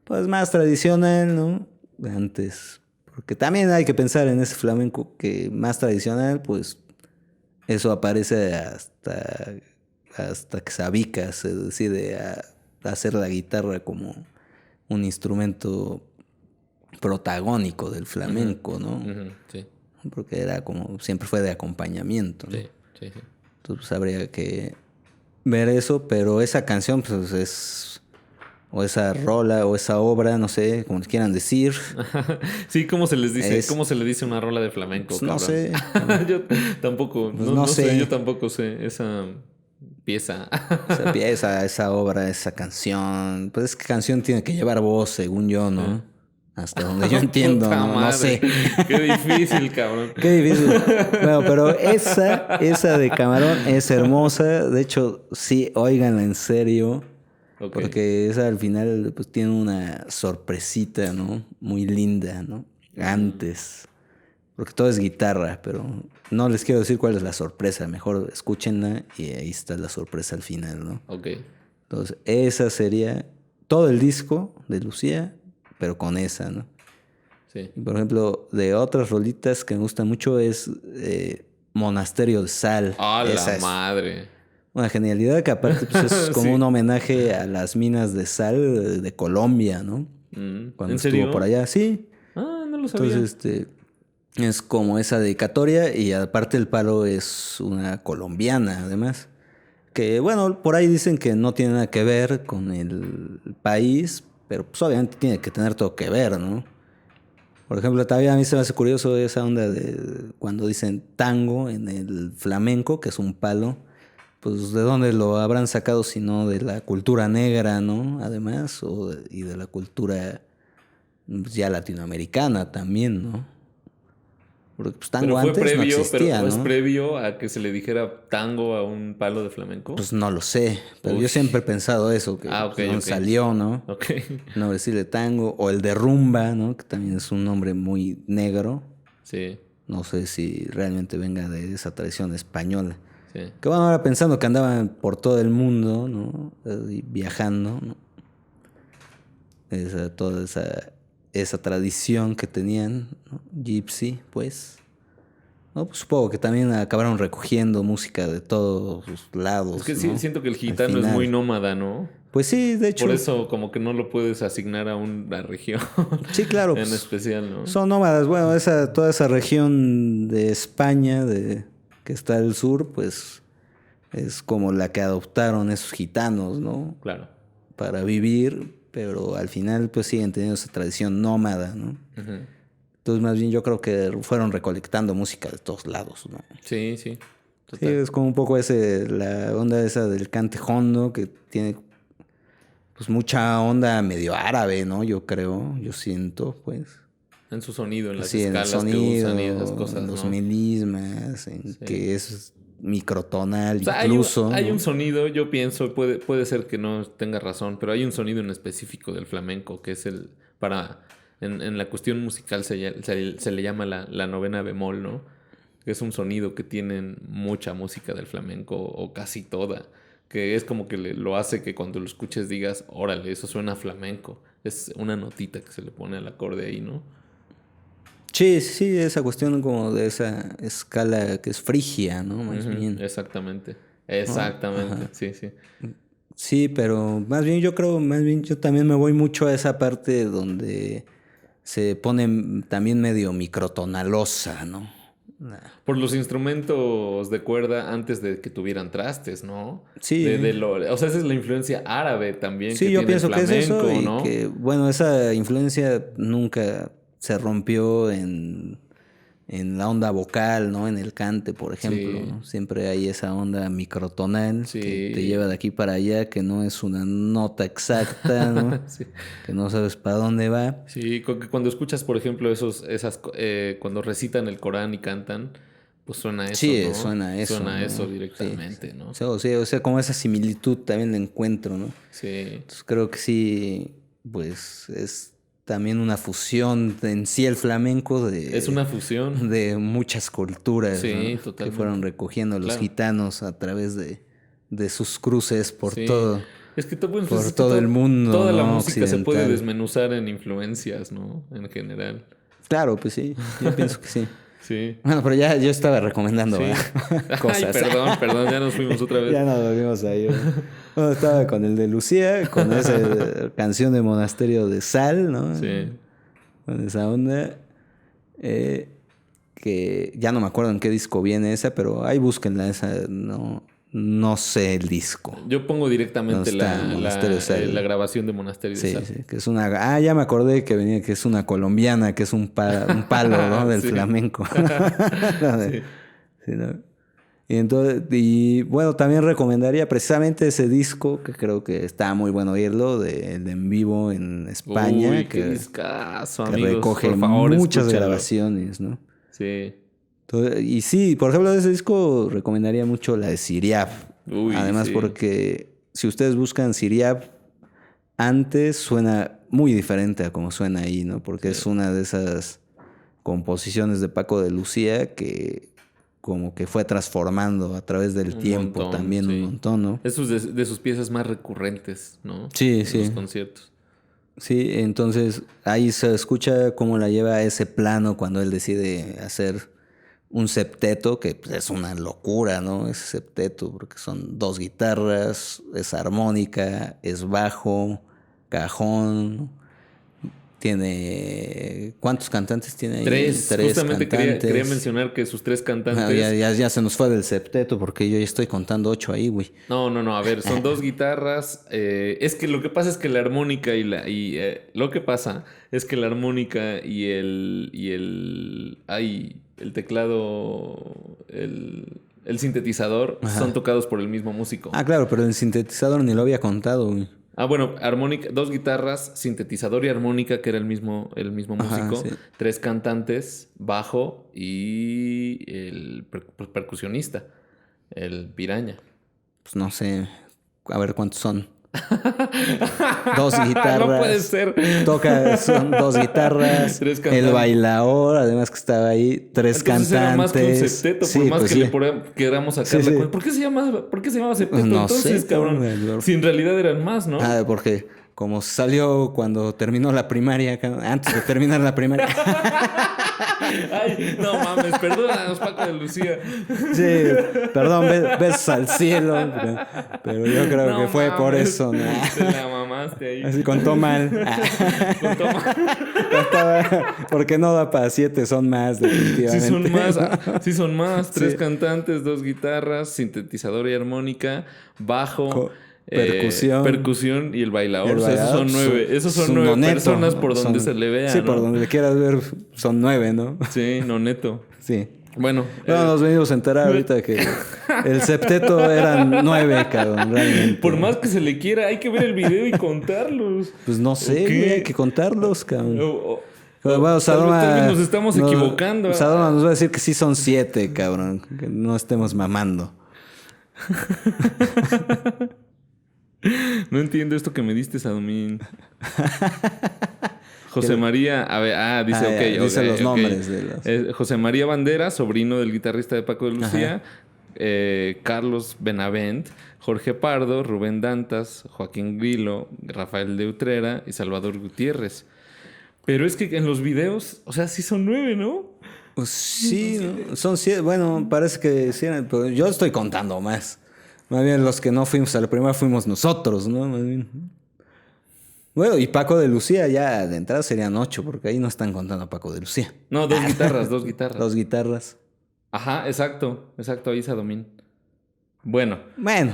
pues más tradicional, ¿no? De antes. Porque también hay que pensar en ese flamenco que más tradicional, pues eso aparece hasta que Sabica se decide a hacer la guitarra como un instrumento protagónico del Ujú, flamenco, ¿no? ujú, sí, Porque era como, siempre fue de acompañamiento, ¿no? sí, sí, sí. Entonces habría que ver eso, pero esa canción, pues es, o esa rola, o esa obra, no sé, como le quieran decir, Sí, ¿cómo se les dice? es, ¿Cómo se le dice una rola de flamenco, pues no cabrón? sé, Yo tampoco, pues no no sé, yo sé, tampoco sé esa pieza. esa pieza, esa obra, esa canción, pues es que canción tiene que llevar voz, según yo, Eh. ¿no? Hasta donde yo entiendo, Puta ¿no? No madre, sé. qué difícil, cabrón. Qué difícil. Bueno, pero esa de Camarón es hermosa. De hecho, sí, óiganla en serio. Ok. Porque esa al final pues tiene una sorpresita, ¿no? Muy linda, ¿no? Mm, Antes. Porque todo es guitarra, pero no les quiero decir cuál es la sorpresa. Mejor escúchenla y ahí está la sorpresa al final, ¿no? ok, Entonces, esa sería todo el disco de Lucía, pero con esa, ¿no? sí. Y por ejemplo, de otras rolitas que me gustan mucho es Monasterio de Sal. ¡A la Esa es madre! una genialidad que aparte pues, es como un Sí. homenaje a las minas de sal de Colombia, ¿no? Cuando ¿En estuvo por serio? allá, sí. Ah, no lo Entonces, sabía. es como esa dedicatoria y aparte el palo es una colombiana, además. Que bueno, por ahí dicen que no tiene nada que ver con el país, pero pues obviamente tiene que tener todo que ver, ¿no? Por ejemplo, todavía a mí se me hace curioso esa onda de cuando dicen tango en el flamenco, que es un palo, pues de dónde lo habrán sacado si no de la cultura negra, ¿no? Además, y de la cultura pues, ya latinoamericana también, ¿no? Porque pues tango antes no existía, pero es ¿no? previo a que se le dijera tango a un palo de flamenco. Pues no lo sé, pero Uy. yo siempre he pensado eso, que Ah, pues, ok, de dónde ok. salió, ¿no? Ok. El nombre sí de tango, o el de rumba, ¿no? Que también es un nombre muy negro. Sí, No sé si realmente venga de esa tradición española. sí. Que bueno, ahora pensando que andaban por todo el mundo, ¿no? Y viajando, ¿no? Toda esa tradición que tenían, ¿no? Gypsy, pues. ¿no? Pues supongo que también acabaron recogiendo música de todos los lados. Es que ¿no? siento que el Al gitano es final. muy nómada, ¿no? Pues sí, de hecho. Por eso como que no lo puedes asignar a una región Sí, claro. en Pues, especial, ¿no? son nómadas. Bueno, toda esa región de España, que está al sur, pues es como la que adoptaron esos gitanos, ¿no? Claro. Para vivir, pero al final pues siguen teniendo esa tradición nómada, ¿no? Ujú. Entonces más bien yo creo que fueron recolectando música de todos lados, ¿no? Sí. Sí, Total. es como un poco la onda esa del cante hondo, que tiene pues mucha onda medio árabe, ¿no? Yo creo, yo siento, pues. En su sonido, en las Sí, en el escalas que sonido, usan y esas cosas, en los ¿no? melismas, en Sí. que es microtonal O sea, incluso. hay ¿no? un sonido, yo pienso, puede ser que no tenga razón, pero hay un sonido en específico del flamenco que es en la cuestión musical se le llama la novena bemol, ¿no? Que es un sonido que tienen mucha música del flamenco o casi toda, que es como que lo hace que cuando lo escuches digas, órale, eso suena a flamenco. Es una notita que se le pone al acorde ahí, ¿no? Sí, esa cuestión como de esa escala que es frigia, ¿no? Más Ujú, bien. exactamente, Ajá. sí. Sí, pero más bien yo también me voy mucho a esa parte donde se pone también medio microtonalosa, ¿no? Por los instrumentos de cuerda antes de que tuvieran trastes, ¿no? Sí, O sea, esa es la influencia árabe también que sí, yo tiene el pienso que es eso flamenco, y ¿no? que, bueno, esa influencia nunca se rompió en la onda vocal, ¿no? En el cante, por ejemplo, Sí, ¿no? Siempre hay esa onda microtonal que te sí. lleva de aquí para allá, que no es una nota exacta, ¿no? Sí, Que no sabes para dónde va. sí, que cuando escuchas, por ejemplo, cuando recitan el Corán y cantan, pues suena eso, Sí, ¿no? suena eso, Suena eso ¿no? Sí, sí. directamente, ¿no? O sea, como esa similitud también la encuentro, ¿no? Sí, Entonces creo que sí, pues es también una fusión en sí el flamenco es una fusión. de muchas culturas, ¿no? Sí, Que fueron totalmente. recogiendo los Claro. gitanos a través de sus cruces Sí. Es que, bueno, pues por es que todo el mundo, toda la ¿no? música se puede Occidental. desmenuzar en influencias, ¿no? En general. Claro, pues sí, yo pienso que sí. Sí. Bueno, pero ya yo estaba recomendando, Sí. ¿verdad? Ay, Cosas. perdón, ya nos fuimos otra vez. Ya nos volvimos ahí. Bueno, estaba con el de Lucía, con esa canción de Monasterio de Sal, ¿no? Sí. Con esa onda. Que ya no me acuerdo en qué disco viene esa, pero ahí búsquenla esa. No sé el disco. Yo pongo ¿Dónde directamente está Monasterio de la Sal? grabación de Monasterio de Sí, Sal. sí, que es una... Ah, ya me acordé que venía, que es una colombiana, que es un palo, ¿no? Del Sí. flamenco. Sí. Sí, ¿no? Y entonces, bueno, también recomendaría precisamente ese disco, que creo que está muy bueno oírlo, de en vivo en España, Uy, qué que discazo, que amigos. recoge Por favor, muchas escúchenlo. grabaciones, ¿no? Sí. Y sí, por ejemplo, de ese disco recomendaría mucho la de Siriab. Uy, Además, sí. porque si ustedes buscan Siriab, antes suena muy diferente a como suena ahí, ¿no? Porque es una de esas composiciones de Paco de Lucía que como que fue transformando a través del Un tiempo montón, también un sí. montón, ¿no? Es de sus piezas más recurrentes, ¿no? Sí, En sí. los conciertos. Sí, entonces ahí se escucha cómo la lleva a ese plano cuando él decide hacer un septeto, que pues, es una locura, ¿no? Ese septeto, porque son 2 guitarras, es armónica, es bajo, cajón, tiene... ¿Cuántos cantantes tiene ahí? 3, 3 justamente quería cantantes. mencionar que sus 3 Ah, ya, cantantes. ya se nos fue del septeto porque yo ya estoy contando 8 ahí, güey. No, a ver, son 2 guitarras. Es que lo que pasa es que la armónica lo que pasa es que la armónica el teclado, el sintetizador son Ajá. tocados por el mismo músico. Ah, claro, pero el sintetizador ni lo había contado, güey. Bueno, armónica, 2 guitarras, sintetizador y armónica, que era el mismo Ajá, músico, sí. 3 cantantes, bajo y el percusionista, el piraña. Pues no sé, a ver cuántos son. 2 guitarras. No puede ser. Son 2 guitarras. 3 El cantantes. bailador, además que estaba ahí. 3 Entonces cantantes. era más que un septeto, Sí, por más pues que sí. queramos sacar Sí, la sí. cuenta. ¿Por qué se llama septeto No sé, entonces, cabrón? cabrón. Si en realidad eran más, ¿no? Ah, porque como salió cuando terminó la primaria, antes de terminar la primaria. Ay, no mames, perdónanos, Paco de Lucía. Sí, perdón, besos al cielo. Pero yo creo No que fue mames, por eso, ¿no? te la mamaste ahí. Así contó mal. Contó mal. Porque no da para 7, son más, definitivamente. Sí son más. 3 Sí. cantantes, 2 guitarras, sintetizador y armónica, bajo, percusión y el bailador. O sea, esos son 9. Esos son 9 personas por donde se le vea, sí, ¿no? por donde le quieras ver, son 9, ¿no? Sí, no neto. Sí. Bueno. Nos venimos a enterar ahorita que el septeto eran 9, cabrón, realmente. Por más que se le quiera, hay que ver el video y contarlos. Pues no sé, güey, hay que contarlos, cabrón. Bueno, tal vez nos estamos equivocando. Sadoma nos va a decir que sí son 7, cabrón. Que no estemos mamando. No entiendo esto que me diste, Sadomín. José María, a ver, dice, dice los nombres de los... José María Banderas, sobrino del guitarrista de Paco de Lucía, Carlos Benavent, Jorge Pardo, Rubén Dantas, Joaquín Grilo, Rafael de Utrera y Salvador Gutiérrez. Pero es que en los videos, o sea, sí son 9, ¿no? Pues sí, ¿no? Son 7. Bueno, parece que sí, pero yo estoy contando más. Más bien los que no fuimos a la primera fuimos nosotros, ¿no? Más bien. Bueno, y Paco de Lucía ya de entrada serían 8, porque ahí no están contando a Paco de Lucía. No, 2 guitarras, 2 guitarras. 2 guitarras. Ajá, exacto, ahí Sadomín. Bueno,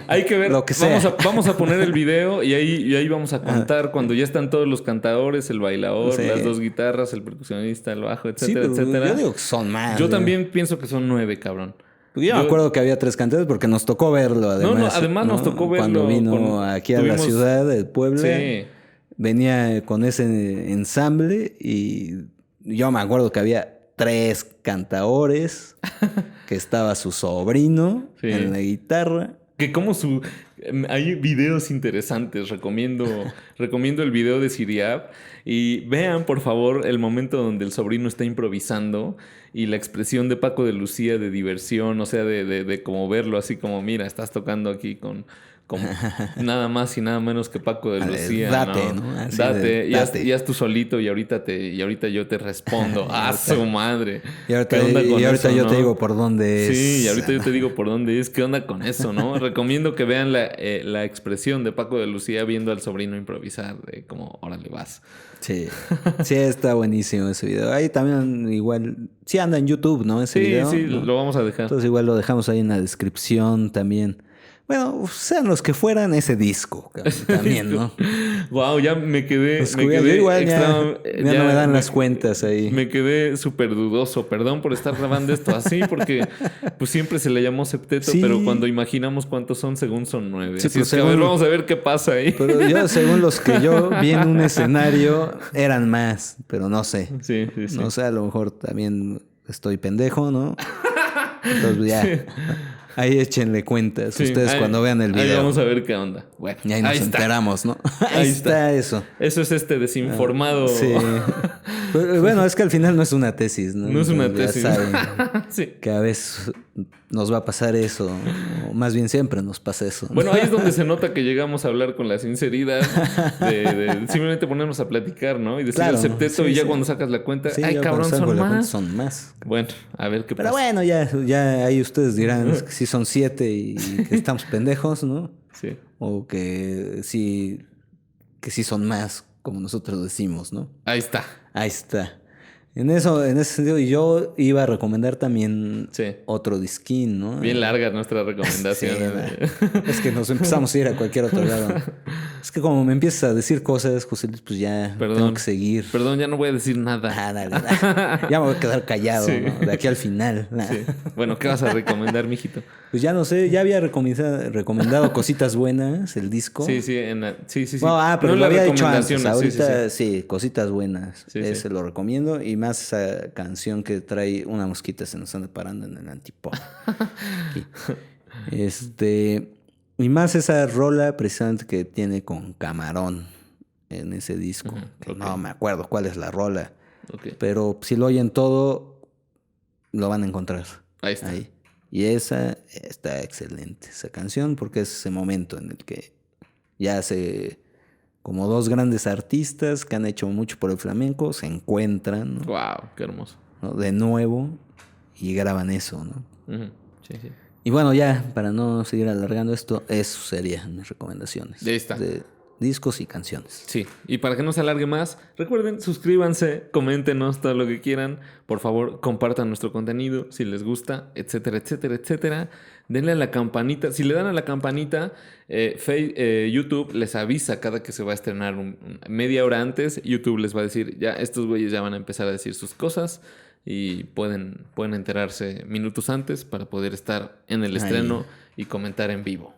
hay que ver lo que sea. Vamos a poner el video y ahí vamos a contar cuando ya están todos los cantadores, el bailador, las 2 guitarras, el percusionista, el bajo, etcétera, etcétera. Yo digo que son más. Yo también pienso que son 9, cabrón. Porque yo me acuerdo que había 3 cantadores porque nos tocó verlo, además. Además nos tocó verlo. Cuando vino aquí a la ciudad de Puebla. Sí. Venía con ese ensamble y yo me acuerdo que había 3 cantadores, que estaba su sobrino en la guitarra. Que como hay videos interesantes, recomiendo el video de Siriab y vean por favor el momento donde el sobrino está improvisando y la expresión de Paco de Lucía de diversión, o sea, de como verlo así como, mira, estás tocando aquí con nada más y nada menos que Paco de Lucía. Date, ¿no? Date. Y haz tú solito y ahorita yo te respondo. ¡Ah, su madre! Y ahorita yo te digo por dónde es. Sí, y ahorita yo te digo por dónde es. ¿Qué onda con eso, no? Recomiendo que vean la expresión de Paco de Lucía viendo al sobrino improvisar. De como, órale, vas. Sí, está buenísimo ese video. Ahí también igual... Sí anda en YouTube, ¿no? Ese video. Sí, ¿no? Lo vamos a dejar. Entonces igual lo dejamos ahí en la descripción también. Bueno, sean los que fueran, ese disco también, ¿no? Wow, ya me quedé... igual ya no me dan las cuentas ahí. Me quedé súper dudoso. Perdón por estar grabando esto así, porque pues siempre se le llamó septeto, pero cuando imaginamos cuántos son, según son 9. Sí, así es que a ver, vamos a ver qué pasa ahí. Pero yo, según los que yo vi en un escenario, eran más, pero no sé. Sí. No sé, a lo mejor también estoy pendejo, ¿no? Entonces ya... Sí. Ahí échenle cuentas ustedes cuando vean el video. Ahí vamos a ver qué onda. Bueno, y ahí nos enteramos, ¿no? Ahí está eso. Eso es desinformado. Sí. Bueno, es que al final no es una tesis, ¿no? No es una tesis. Ya saben que a veces nos va a pasar eso. O más bien siempre nos pasa eso, ¿no? Bueno, ahí es donde se nota que llegamos a hablar con la sinceridad de simplemente ponernos a platicar, ¿no? Y decir el septeto y ya cuando sacas la cuenta, ay, cabrón, son más. Bueno, a ver qué pasa. Pero bueno, ya ahí ustedes dirán que sí son 7 y que estamos pendejos, ¿no? Sí. O que sí son más, como nosotros decimos, ¿no? Ahí está. En ese sentido, yo iba a recomendar también otro disquín, ¿no? Bien larga nuestra recomendación. Es que nos empezamos a ir a cualquier otro lado. Es que como me empiezas a decir cosas, José Luis, pues ya tengo que seguir. Perdón, ya no voy a decir nada. Dale. Ya me voy a quedar callado, ¿no? De aquí al final. Sí. Bueno, ¿qué vas a recomendar, mijito? Pues ya no sé, ya había recomendado Cositas Buenas, el disco. Sí. Bueno, pero no lo había dicho antes. Ahorita sí, Cositas Buenas. Ese lo recomiendo. Y más esa canción que trae una mosquita se nos anda parando en el antipop. Y más esa rola precisamente que tiene con Camarón en ese disco. Okay. No me acuerdo cuál es la rola. Okay. Pero si lo oyen todo, lo van a encontrar. Ahí está. Y esa está excelente, esa canción, porque es ese momento en el que ya se como dos grandes artistas que han hecho mucho por el flamenco, se encuentran, ¿no? Wow, qué hermoso. ¿No? De nuevo y graban eso, ¿no? Ujú. Sí, sí. Y bueno, ya, para no seguir alargando esto, eso serían mis recomendaciones. Ahí está. De discos y canciones. Sí, y para que no se alargue más, recuerden, suscríbanse, coméntenos todo lo que quieran. Por favor, compartan nuestro contenido si les gusta, etcétera, etcétera, etcétera. Denle a la campanita. Si le dan a la campanita, YouTube les avisa cada que se va a estrenar media hora antes. YouTube les va a decir, ya estos güeyes ya van a empezar a decir sus cosas y pueden enterarse minutos antes para poder estar en el estreno y comentar en vivo.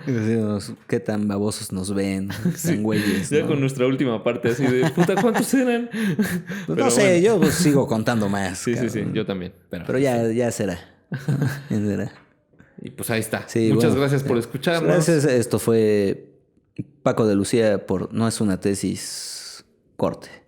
Decimos, qué tan babosos nos ven, qué tan güeyes, ya ¿no? con nuestra última parte así de puta, ¿cuántos eran? Pues no sé, yo pues sigo contando más. Sí, cabrón. sí, yo también. Pero ya será. Ya será. Y pues ahí está. Sí, Muchas bueno, gracias por escucharnos. Gracias. Esto fue Paco de Lucía por No es una tesis corte.